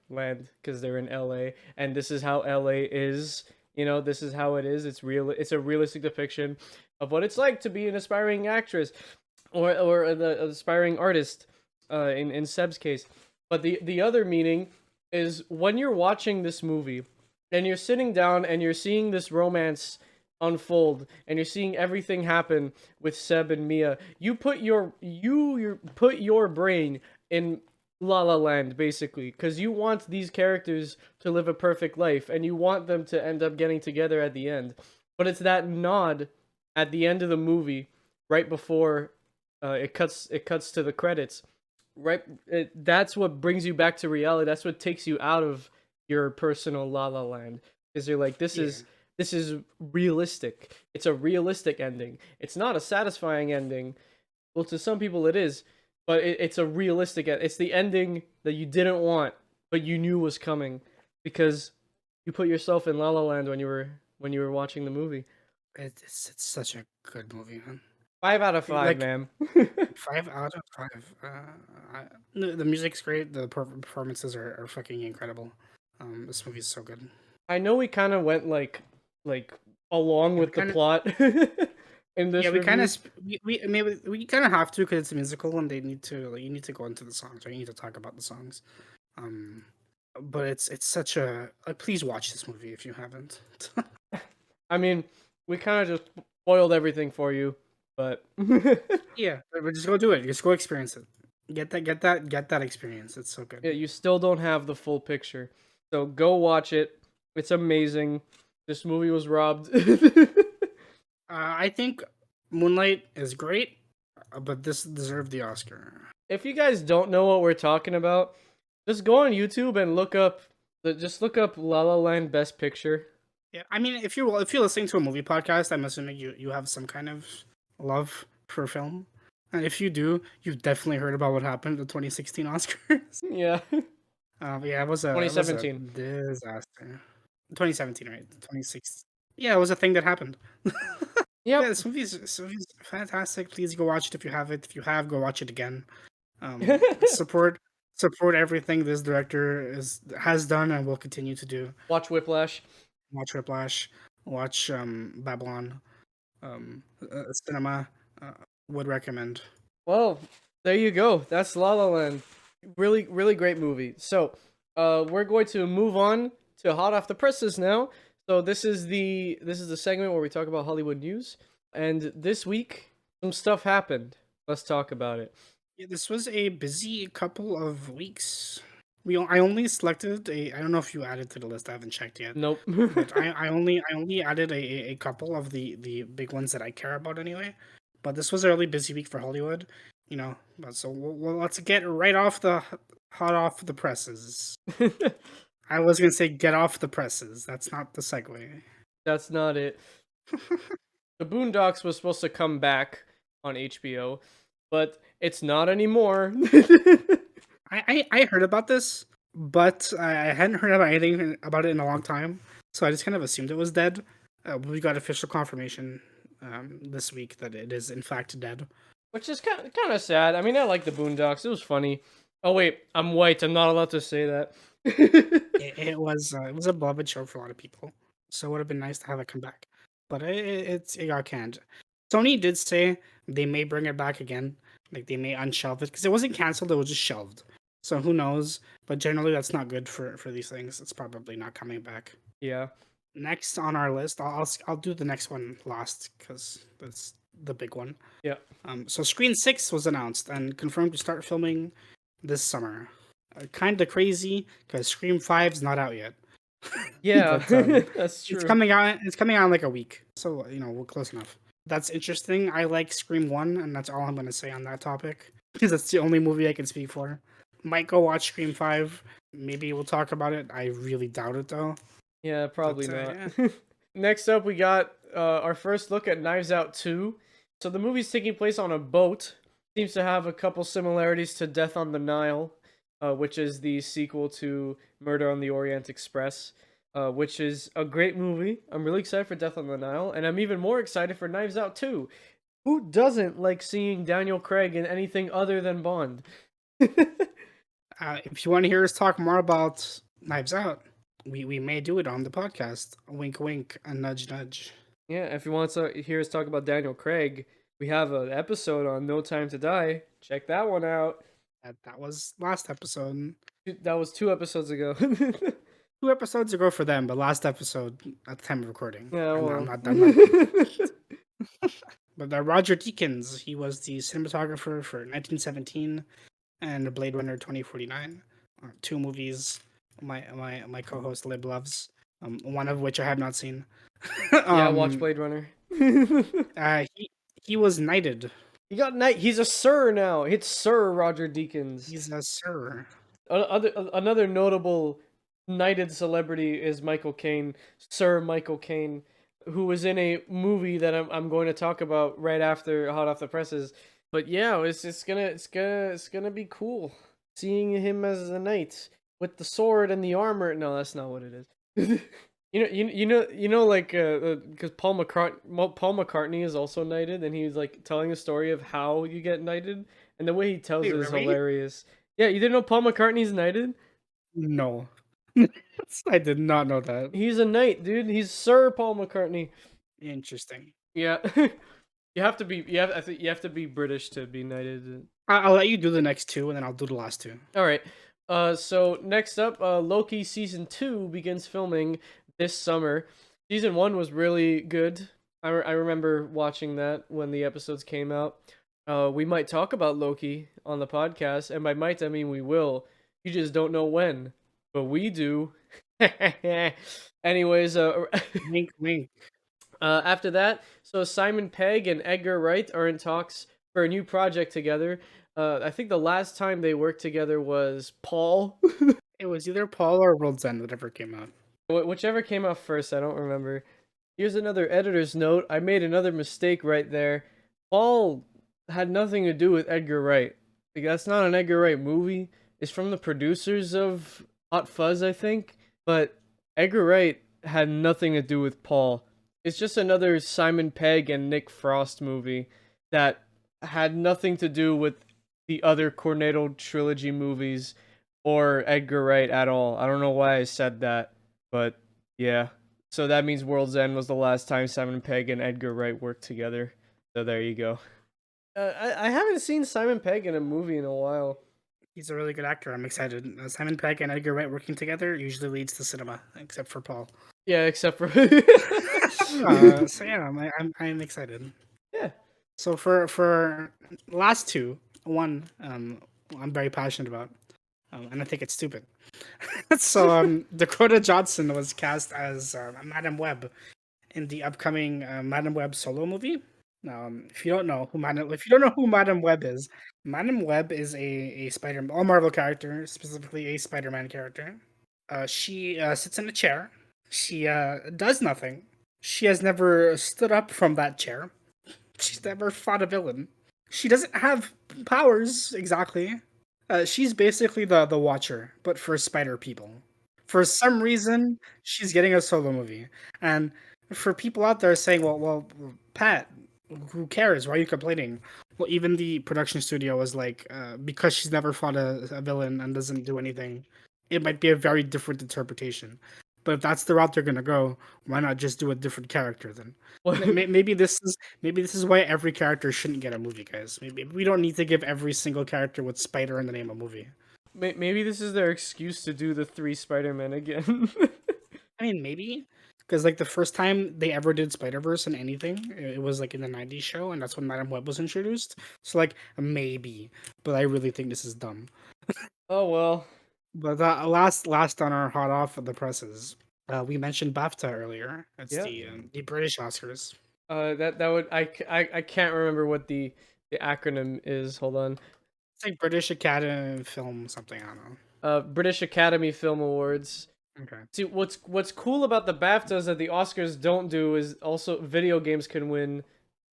land because they're in LA, and this is how LA is. You know, this is how it is. It's real. It's a realistic depiction of what it's like to be an aspiring actress, or the aspiring artist. In Seb's case, but the other meaning is when you're watching this movie and you're sitting down and you're seeing this romance unfold and you're seeing everything happen with Seb and Mia, you put your brain in La La Land basically, because you want these characters to live a perfect life and you want them to end up getting together at the end. But it's that nod at the end of the movie, right before it cuts to the credits, right? That's what brings you back to reality. That's what takes you out of your personal La La Land, because you're like, this Yeah. is realistic. It's a realistic ending. It's not a satisfying ending. Well, to some people it is, but it's a realistic. It's the ending that you didn't want, but you knew was coming, because you put yourself in La La Land when you were watching the movie. It's such a good movie, man. 5 out of 5, Like man. 5 out of 5. The music's great. The performances are fucking incredible. This movie's so good. I know we kind of went like along Yeah, we with the kind of plot in this yeah we kind review. of we maybe we kind of have to because it's a musical and they need to like you need to go into the songs or you need to talk about the songs. Um, but it's such a like please watch this movie if you haven't. I mean, we kind of just spoiled everything for you, but Yeah, but just go do it. Just go experience it. Get that experience. It's so good. yeah, you still don't have the full picture. So go watch it. It's amazing. This movie was robbed. I think Moonlight is great, but this deserved the Oscar. If you guys don't know what we're talking about, just go on YouTube and look up La La Land Best Picture. Yeah, I mean, if you're listening to a movie podcast, I'm assuming you have some kind of love for film, and if you do, you've definitely heard about what happened at the 2016 Oscars. Yeah. Yeah, it was a 2017. disaster. 2017, right? 26. Yeah, it was a thing that happened. Yep. Yeah, this movie's fantastic. Please go watch it if you have it. If you have, go watch it again. Support everything this director has done and will continue to do. Watch Whiplash. Watch Whiplash, watch Babylon, cinema. Would recommend. Well, there you go. That's La La Land. Really, really great movie. So, we're going to move on to hot off the presses now. So this is the segment where we talk about Hollywood news. And this week, some stuff happened. Let's talk about it. Yeah, this was a busy couple of weeks. I only selected a. I don't know if you added to the list. I haven't checked yet. Nope. But I only added a couple of the big ones that I care about anyway. But this was a really busy week for Hollywood, you know. But so let's get right off the hot off the presses. I was gonna say get off the presses. That's not the segue. That's not it. The Boondocks was supposed to come back on HBO, but it's not anymore. I heard about this, but I hadn't heard about anything about it in a long time, so I just kind of assumed it was dead. We got official confirmation this week that it is in fact dead. Which is kind of sad. I mean, I like the Boondocks. It was funny. Oh wait, I'm white. I'm not allowed to say that. It was a beloved show for a lot of people, so it would have been nice to have it come back. But it got canned. Sony did say they may bring it back again, like they may unshelve it because it wasn't canceled; it was just shelved. So who knows? But generally, that's not good for these things. It's probably not coming back. Yeah. Next on our list, I'll do the next one last because that's the big one. Yeah. So Screen 6 was announced and confirmed to start filming this summer. Kind of crazy because Scream 5 is not out yet. Yeah. But That's true. it's coming out. It's coming out in like a week, so we're close enough. That's interesting. I like Scream 1, and that's all I'm going to say on that topic because that's the only movie I can speak for. Might go watch Scream 5. Maybe we'll talk about it. I really doubt it though. Yeah, probably But, not. yeah. Next up, we got our first look at Knives Out 2. So the movie's taking place on a boat. Seems to have a couple similarities to Death on the Nile, which is the sequel to Murder on the Orient Express, which is a great movie. I'm really excited for Death on the Nile, and I'm even more excited for Knives Out 2. Who doesn't like seeing Daniel Craig in anything other than Bond? If you want to hear us talk more about Knives Out, we may do it on the podcast. Wink, wink, a nudge, nudge. Yeah, if you want to hear us talk about Daniel Craig, we have an episode on No Time to Die. Check that one out. That was last episode. That was 2 episodes ago. 2 episodes ago for them, but last episode at the time of recording. Yeah, well. I'm not. But Roger Deakins, he was the cinematographer for 1917 and Blade Runner 2049. 2 movies my co-host Lib loves. One of which I have not seen. Yeah, watch Blade Runner. He was knighted. He got knight. He's a sir now. It's Sir Roger Deakins. He's a sir. Another notable knighted celebrity is Michael Caine, Sir Michael Caine, who was in a movie that I'm going to talk about right after Hot Off the Presses. But yeah, it's gonna be cool seeing him as a knight with the sword and the armor. No, that's not what it is. Like, because Paul McCartney is also knighted, and he's like telling a story of how you get knighted, and the way he tells it is really? hilarious. Yeah, you didn't know Paul McCartney's knighted? No. I did not know that. He's a knight, dude. He's Sir Paul McCartney. Interesting. Yeah. You have to be you have to be British to be knighted. I'll let you do the next 2, and then I'll do the last 2. All right. So next up, Loki season 2 begins filming this summer. Season 1 was really good. I remember watching that when the episodes came out. We might talk about Loki on the podcast, and by might I mean we will. You just don't know when, but we do. Anyways, Wink, wink. after that, so Simon Pegg and Edgar Wright are in talks for a new project together. I think the last time they worked together was Paul. It was either Paul or World's End that ever came out. Whichever came out first, I don't remember. Here's another editor's note. I made another mistake right there. Paul had nothing to do with Edgar Wright. Like, that's not an Edgar Wright movie. It's from the producers of Hot Fuzz, I think. But Edgar Wright had nothing to do with Paul. It's just another Simon Pegg and Nick Frost movie that had nothing to do with the other Cornetto trilogy movies or Edgar Wright at all. I don't know why I said that, but yeah. So that means World's End was the last time Simon Pegg and Edgar Wright worked together. So there you go. I haven't seen Simon Pegg in a movie in a while. He's a really good actor. I'm excited. Simon Pegg and Edgar Wright working together usually leads to cinema, except for Paul. Yeah, except for So yeah, I'm excited. Yeah. So for last 2, one I'm very passionate about, and I think it's stupid. So Dakota Johnson was cast as Madam Web in the upcoming Madam Web solo movie. If you don't know who Madam Web is, Madam Web is a all Marvel character, specifically a Spider-Man character. She sits in a chair. She does nothing. She has never stood up from that chair. She's never fought a villain. She doesn't have powers exactly. She's basically the Watcher, but for spider people. For some reason, she's getting a solo movie, and for people out there saying, well, Pat, who cares? Why are you complaining?" Well, even the production studio was like, because she's never fought a villain and doesn't do anything, it might be a very different interpretation. But if that's the route they're gonna go, why not just do a different character then? Maybe this is why every character shouldn't get a movie, guys. Maybe we don't need to give every single character with spider in the name a movie. Maybe this is their excuse to do the 3 Spider-Man again. I mean, maybe because like the first time they ever did Spider Verse in anything, it was like in the '90s show, and that's when Madam Web was introduced. So like maybe, but I really think this is dumb. Oh well. But last on our hot off of the presses, we mentioned BAFTA earlier. It's Yeah. the British Oscars. That would I can't remember what the acronym is. Hold on. It's like British Academy Film something. I don't know. British Academy Film Awards. Okay. See, what's cool about the BAFTAs that the Oscars don't do is also video games can win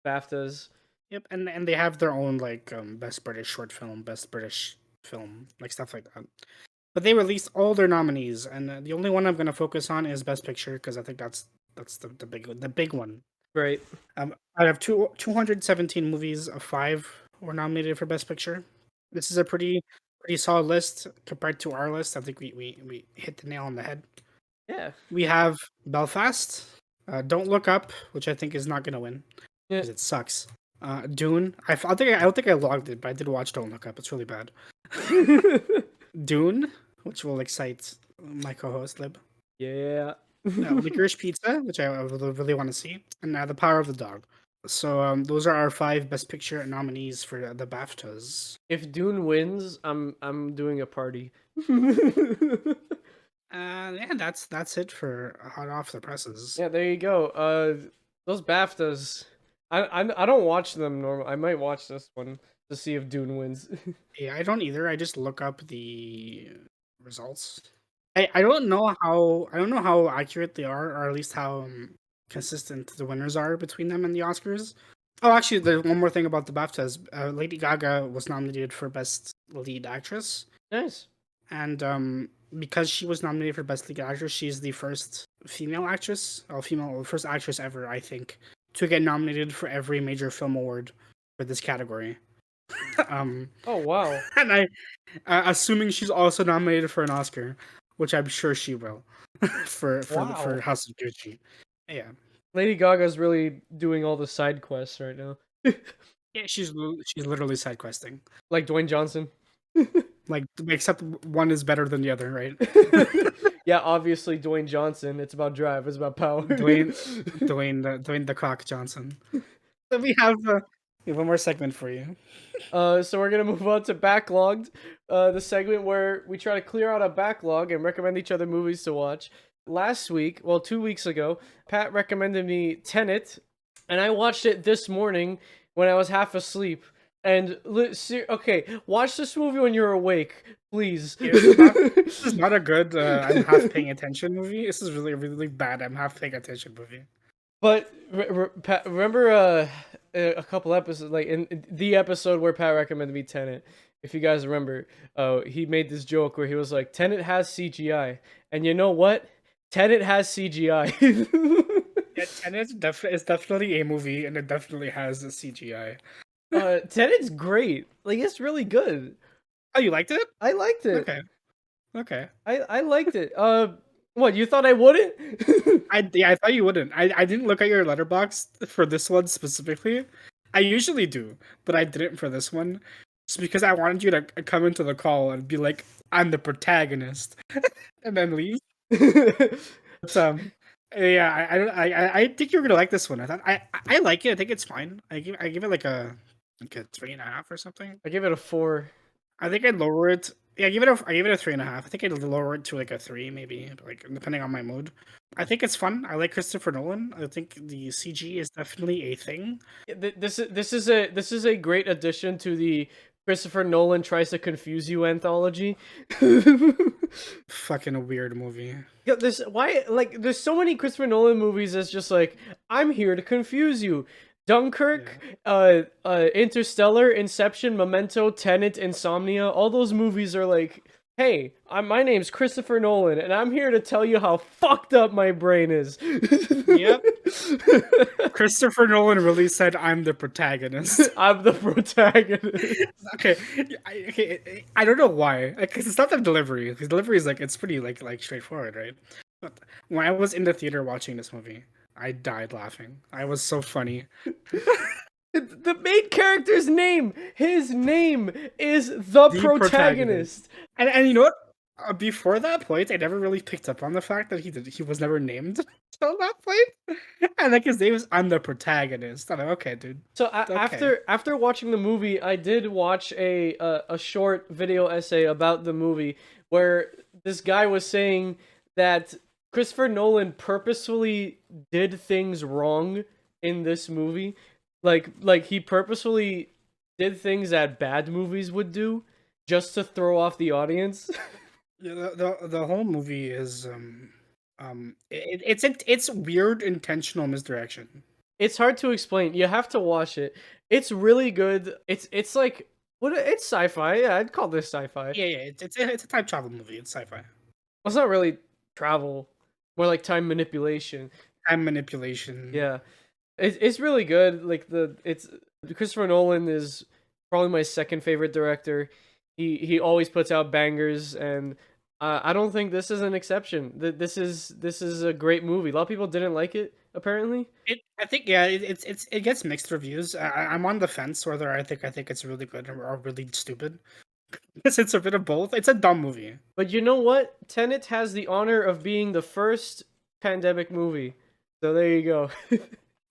BAFTAs. Yep, and they have their own like best British short film, best British film, like stuff like that. But they released all their nominees, and the only one I'm going to focus on is Best Picture because I think that's the big one. Right. Out of 217 movies, five were nominated for Best Picture. This is a pretty solid list compared to our list. I think we hit the nail on the head. Yeah. We have Belfast, Don't Look Up, which I think is not going to win Yeah. because it sucks. Dune, I don't think I logged it, but I did watch Don't Look Up. It's really bad. Dune, which will excite my co-host Lib. Yeah. Licorice Pizza, which I really want to see, and The Power of the Dog. So those are our 5 Best Picture nominees for the BAFTAs. If Dune wins, I'm doing a party. Yeah, that's it for hot off the presses. Yeah, there you go. Those BAFTAs, I don't watch them normal. I might watch this one to see if Dune wins. Yeah, I don't either. I just look up the results. I don't know how accurate they are, or at least how consistent the winners are between them and the Oscars. Oh, actually, there's one more thing about the BAFTAs. Lady Gaga was nominated for Best Lead Actress, Nice. and because she was nominated for Best Lead Actress, she's the first female actress, first actress ever, I think, to get nominated for every major film award for this category. Oh wow. And assuming she's also nominated for an Oscar, which I'm sure she will, for Wow. House of Gucci. Yeah, Lady Gaga's really doing all the side quests right now. yeah, she's literally side questing. Like Dwayne Johnson. Like, except one is better than the other, right? Yeah, obviously Dwayne Johnson. It's about drive. It's about power. Dwayne the Cock Johnson. So we have one more segment for you. So we're gonna move on to Backlogged, the segment where we try to clear out a backlog and recommend each other movies to watch. Last week, well, 2 weeks ago, Pat recommended me Tenet, and I watched it this morning when I was half asleep. And okay, watch this movie when you're awake, please. Yeah, this is not a good I'm half paying attention movie. This is really, really bad I'm half paying attention movie. But Pat, remember a couple episodes, like in the episode where Pat recommended me Tenet, if you guys remember, he made this joke where he was like, Tenet has CGI. And you know what? Tenet has CGI. Yeah, Tenet is definitely a movie, and it definitely has a CGI. Tenet's great. Like, it's really good. Oh, you liked it? I liked it. Okay. I liked it. What, you thought I wouldn't? I thought you wouldn't. I didn't look at your Letterboxd for this one specifically. I usually do, but I didn't for this one. Just because I wanted you to come into the call and be like, I'm the protagonist, and then leave. But, yeah, I think you're gonna like this one. I like it. I think it's fine. I give it like a 3.5 or something. I give it a 4. I think I'd lower it. Yeah, I give it a 3.5. I think I'd lower it to like a 3, maybe, like depending on my mood. I think it's fun. I like Christopher Nolan. I think the CG is definitely a thing. This is a great addition to the Christopher Nolan tries to confuse you anthology. Fucking weird movie. Yeah, there's so many Christopher Nolan movies that's just like, I'm here to confuse you. Dunkirk, Yeah. Interstellar, Inception, Memento, Tenet, Insomnia, all those movies are like, hey, my name's Christopher Nolan, and I'm here to tell you how fucked up my brain is. Yep. Christopher Nolan really said, "I'm the protagonist." I'm the protagonist. Okay, I don't know why. Because it's not the delivery. Because delivery is like it's pretty like straightforward, right? But when I was in the theater watching this movie, I died laughing. I was so funny. The main character's name, his name is the The protagonist, protagonist. and you know what? Before that point, I never really picked up on the fact that he was never named until that point, and like his name is I'm the protagonist. I'm like, okay, dude. So Okay. after watching the movie, I did watch a short video essay about the movie where this guy was saying that Christopher Nolan purposefully did things wrong in this movie. Like he purposefully did things that bad movies would do just to throw off the audience. Yeah, the whole movie is it's weird intentional misdirection. It's hard to explain. You have to watch it. It's really good. It's like what it's sci-fi. Yeah, I'd call this sci-fi. Yeah, it's a time travel movie. It's sci-fi. Well, it's not really travel, more like time manipulation. Time manipulation. Yeah, it's really good. Like it's Christopher Nolan is probably my second favorite director. He always puts out bangers, and I don't think this is an exception. This is a great movie. A lot of people didn't like it apparently, I think yeah, it gets mixed reviews. I'm on the fence whether I think it's really good or really stupid. It's a bit of both. It's a dumb movie. but you know what? Tenet has the honor of being the first pandemic movie. So there you go.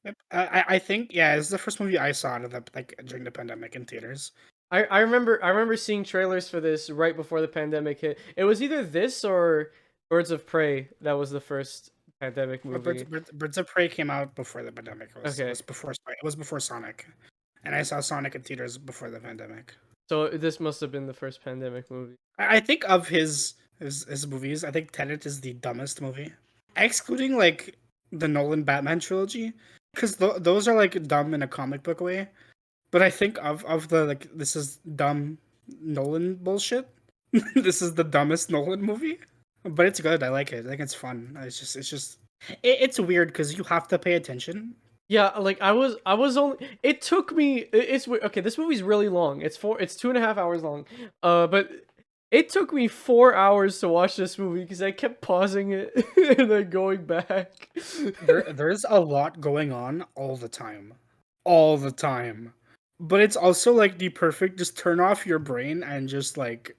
Yep. I think yeah, it's the first movie I saw out of the like during the pandemic in theaters. I remember seeing trailers for this right before the pandemic hit. It was either this or Birds of Prey that was the first pandemic But movie. Birds of Prey came out before the pandemic. Okay. It was before Sonic, and I saw Sonic in theaters before the pandemic. So this must have been the first pandemic movie. I think of his movies, I think Tenet is the dumbest movie, excluding like the Nolan Batman trilogy, because those are like dumb in a comic book way. But I think of the like this is dumb Nolan bullshit. This is the dumbest Nolan movie, but it's good. I like it. I think it's fun. It's weird because you have to pay attention. Yeah, like I was only. It took me. Okay. This movie's really long. It's 2.5 hours long. But it took me 4 hours to watch this movie because I kept pausing it and then going back. There's a lot going on all the time. But it's also like the perfect just turn off your brain and just like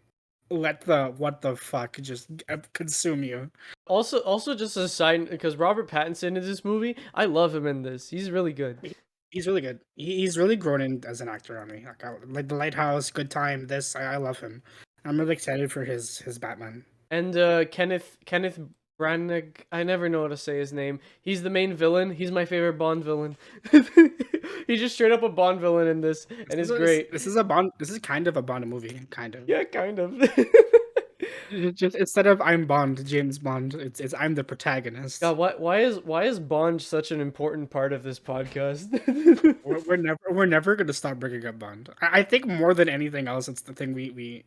let the what the fuck just consume you. Also, just a side because Robert Pattinson in this movie, I love him in this. He's really good. He's really good. He's really grown in as an actor on me. Like the Lighthouse, Good Time. This I love him. I'm really excited for his Batman. And Kenneth Branagh, I never know how to say his name. He's the main villain. He's my favorite Bond villain. He's just straight up a Bond villain in this, and it's great. This is a Bond. This is kind of a Bond movie, kind of. Yeah, kind of. Just instead of I'm Bond, James Bond, it's I'm the protagonist. God, why is Bond such an important part of this podcast? We're never gonna stop bringing up Bond. I think more than anything else, it's the thing we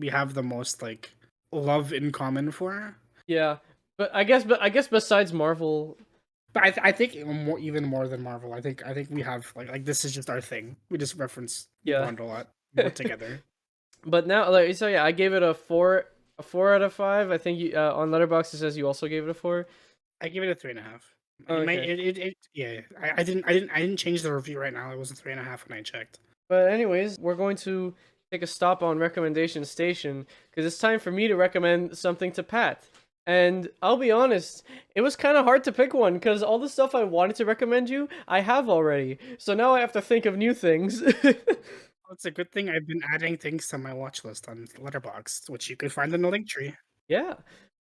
have the most like love in common for. Yeah, but I guess besides Marvel, But I think even more than Marvel. I think we have like this is just our thing. We just reference yeah. Bond a lot. We're together. But now, like, so yeah, I gave it a four out of five. I think on Letterboxd it says you also gave it a four. I give it a 3.5. Oh, It might okay. yeah. I didn't change the review right now. It was a 3.5 when I checked. But anyways, we're going to take a stop on recommendation station because it's time for me to recommend something to Pat. And I'll be honest, it was kind of hard to pick one because all the stuff I wanted to recommend you, I have already. So now I have to think of new things. Well, it's a good thing I've been adding things to my watch list on Letterboxd, which you can find in the link tree. Yeah.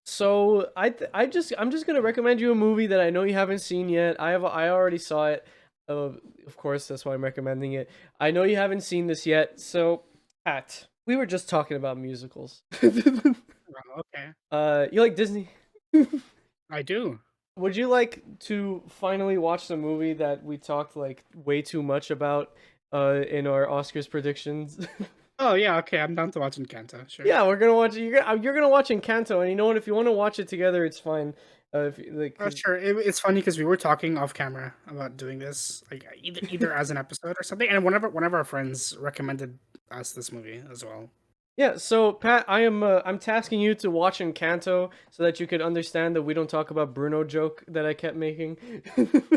So I'm just gonna recommend you a movie that I know you haven't seen yet. I already saw it. Of course, that's why I'm recommending it. I know you haven't seen this yet. So, Pat, we were just talking about musicals. Oh, okay. You like Disney? I do. Would you like to finally watch the movie that we talked like way too much about in our Oscars predictions? Oh yeah, okay, I'm down to watch Encanto. Sure. Yeah, we're gonna watch. You're gonna watch Encanto, and you know what? If you want to watch it together, it's fine. If like, Oh, 'cause- sure. It's funny because we were talking off camera about doing this, like either as an episode or something. And one of our friends recommended us this movie as well. yeah. So Pat, I'm tasking you to watch Encanto so that you could understand that we don't talk about Bruno joke that I kept making.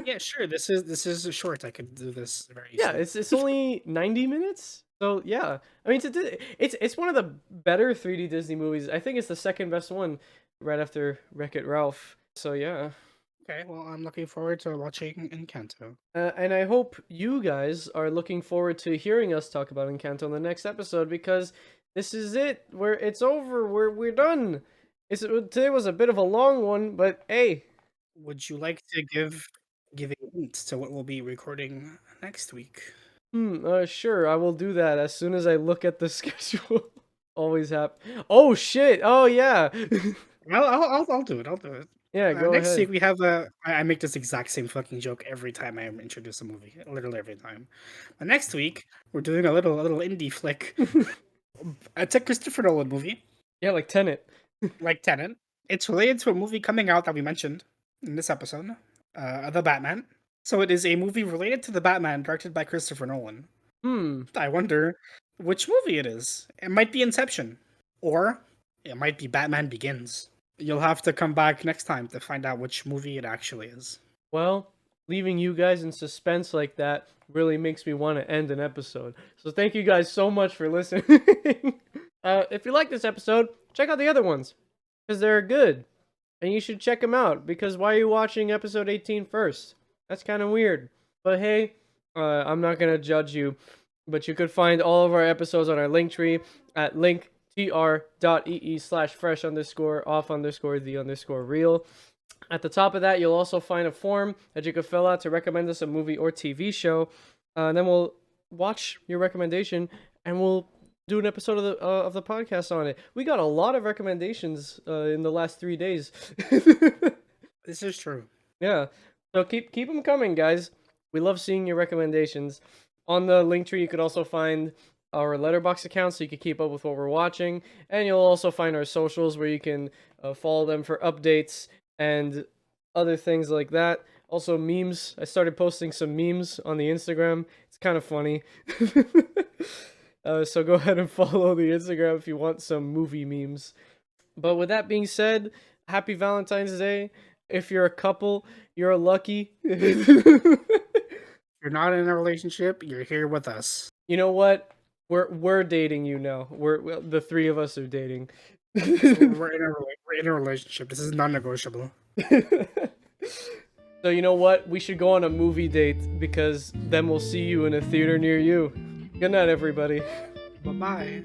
Yeah, sure. This is short. I could do this very Yeah, easily. it's only 90 minutes. So yeah, I mean, it's one of the better 3D Disney movies. I think it's the second best one, right after Wreck-It Ralph. So yeah. Okay, well, I'm looking forward to watching Encanto. And I hope you guys are looking forward to hearing us talk about Encanto in the next episode because this is it. It's over. We're done. Today was a bit of a long one, but hey, Would you like to give a hint to what we'll be recording next week? sure, I will do that as soon as I look at the schedule. Always happen. Oh shit! Oh yeah. I'll do it. I'll do it. Yeah, go Next ahead. week we have a. I make this exact same fucking joke every time I introduce a movie. Literally every time. But next week we're doing a little indie flick. It's a Christopher Nolan movie, Yeah, like Tenet. like Tenet. It's related to a movie coming out that we mentioned in this episode, The Batman. So it is a movie related to The Batman, directed by Christopher Nolan. Hmm. I wonder which movie it is. It might be Inception, or it might be Batman Begins. You'll have to come back next time to find out which movie it actually is. Well, leaving you guys in suspense like that really makes me want to end an episode. So thank you guys so much for listening. If you like this episode, check out the other ones because they're good, and you should check them out. Because why are you watching episode 18 first? That's kind of weird. But hey, I'm not gonna judge you. But you could find all of our episodes on our link tree at linktr.ee/fresh_off_the_real. At the top of that, you'll also find a form that you can fill out to recommend us a movie or TV show. And then we'll watch your recommendation and we'll do an episode of the podcast on it. We got a lot of recommendations in the last 3 days. This is true. Yeah. So keep them coming, guys. We love seeing your recommendations. On the link tree, you could also find our Letterboxd account so you can keep up with what we're watching. And you'll also find our socials where you can follow them for updates and other things like that. Also, memes. I started posting some memes on the Instagram. It's kind of funny. So go ahead and follow the Instagram if you want some movie memes. But with that being said, happy Valentine's Day. If you're a couple, you're lucky. You're not in a relationship, you're here with us. You know what? We're dating you now. The three of us are dating. We're in a relationship. This is non-negotiable. So you know what? We should go on a movie date because then we'll see you in a theater near you. Good night, everybody. Bye-bye.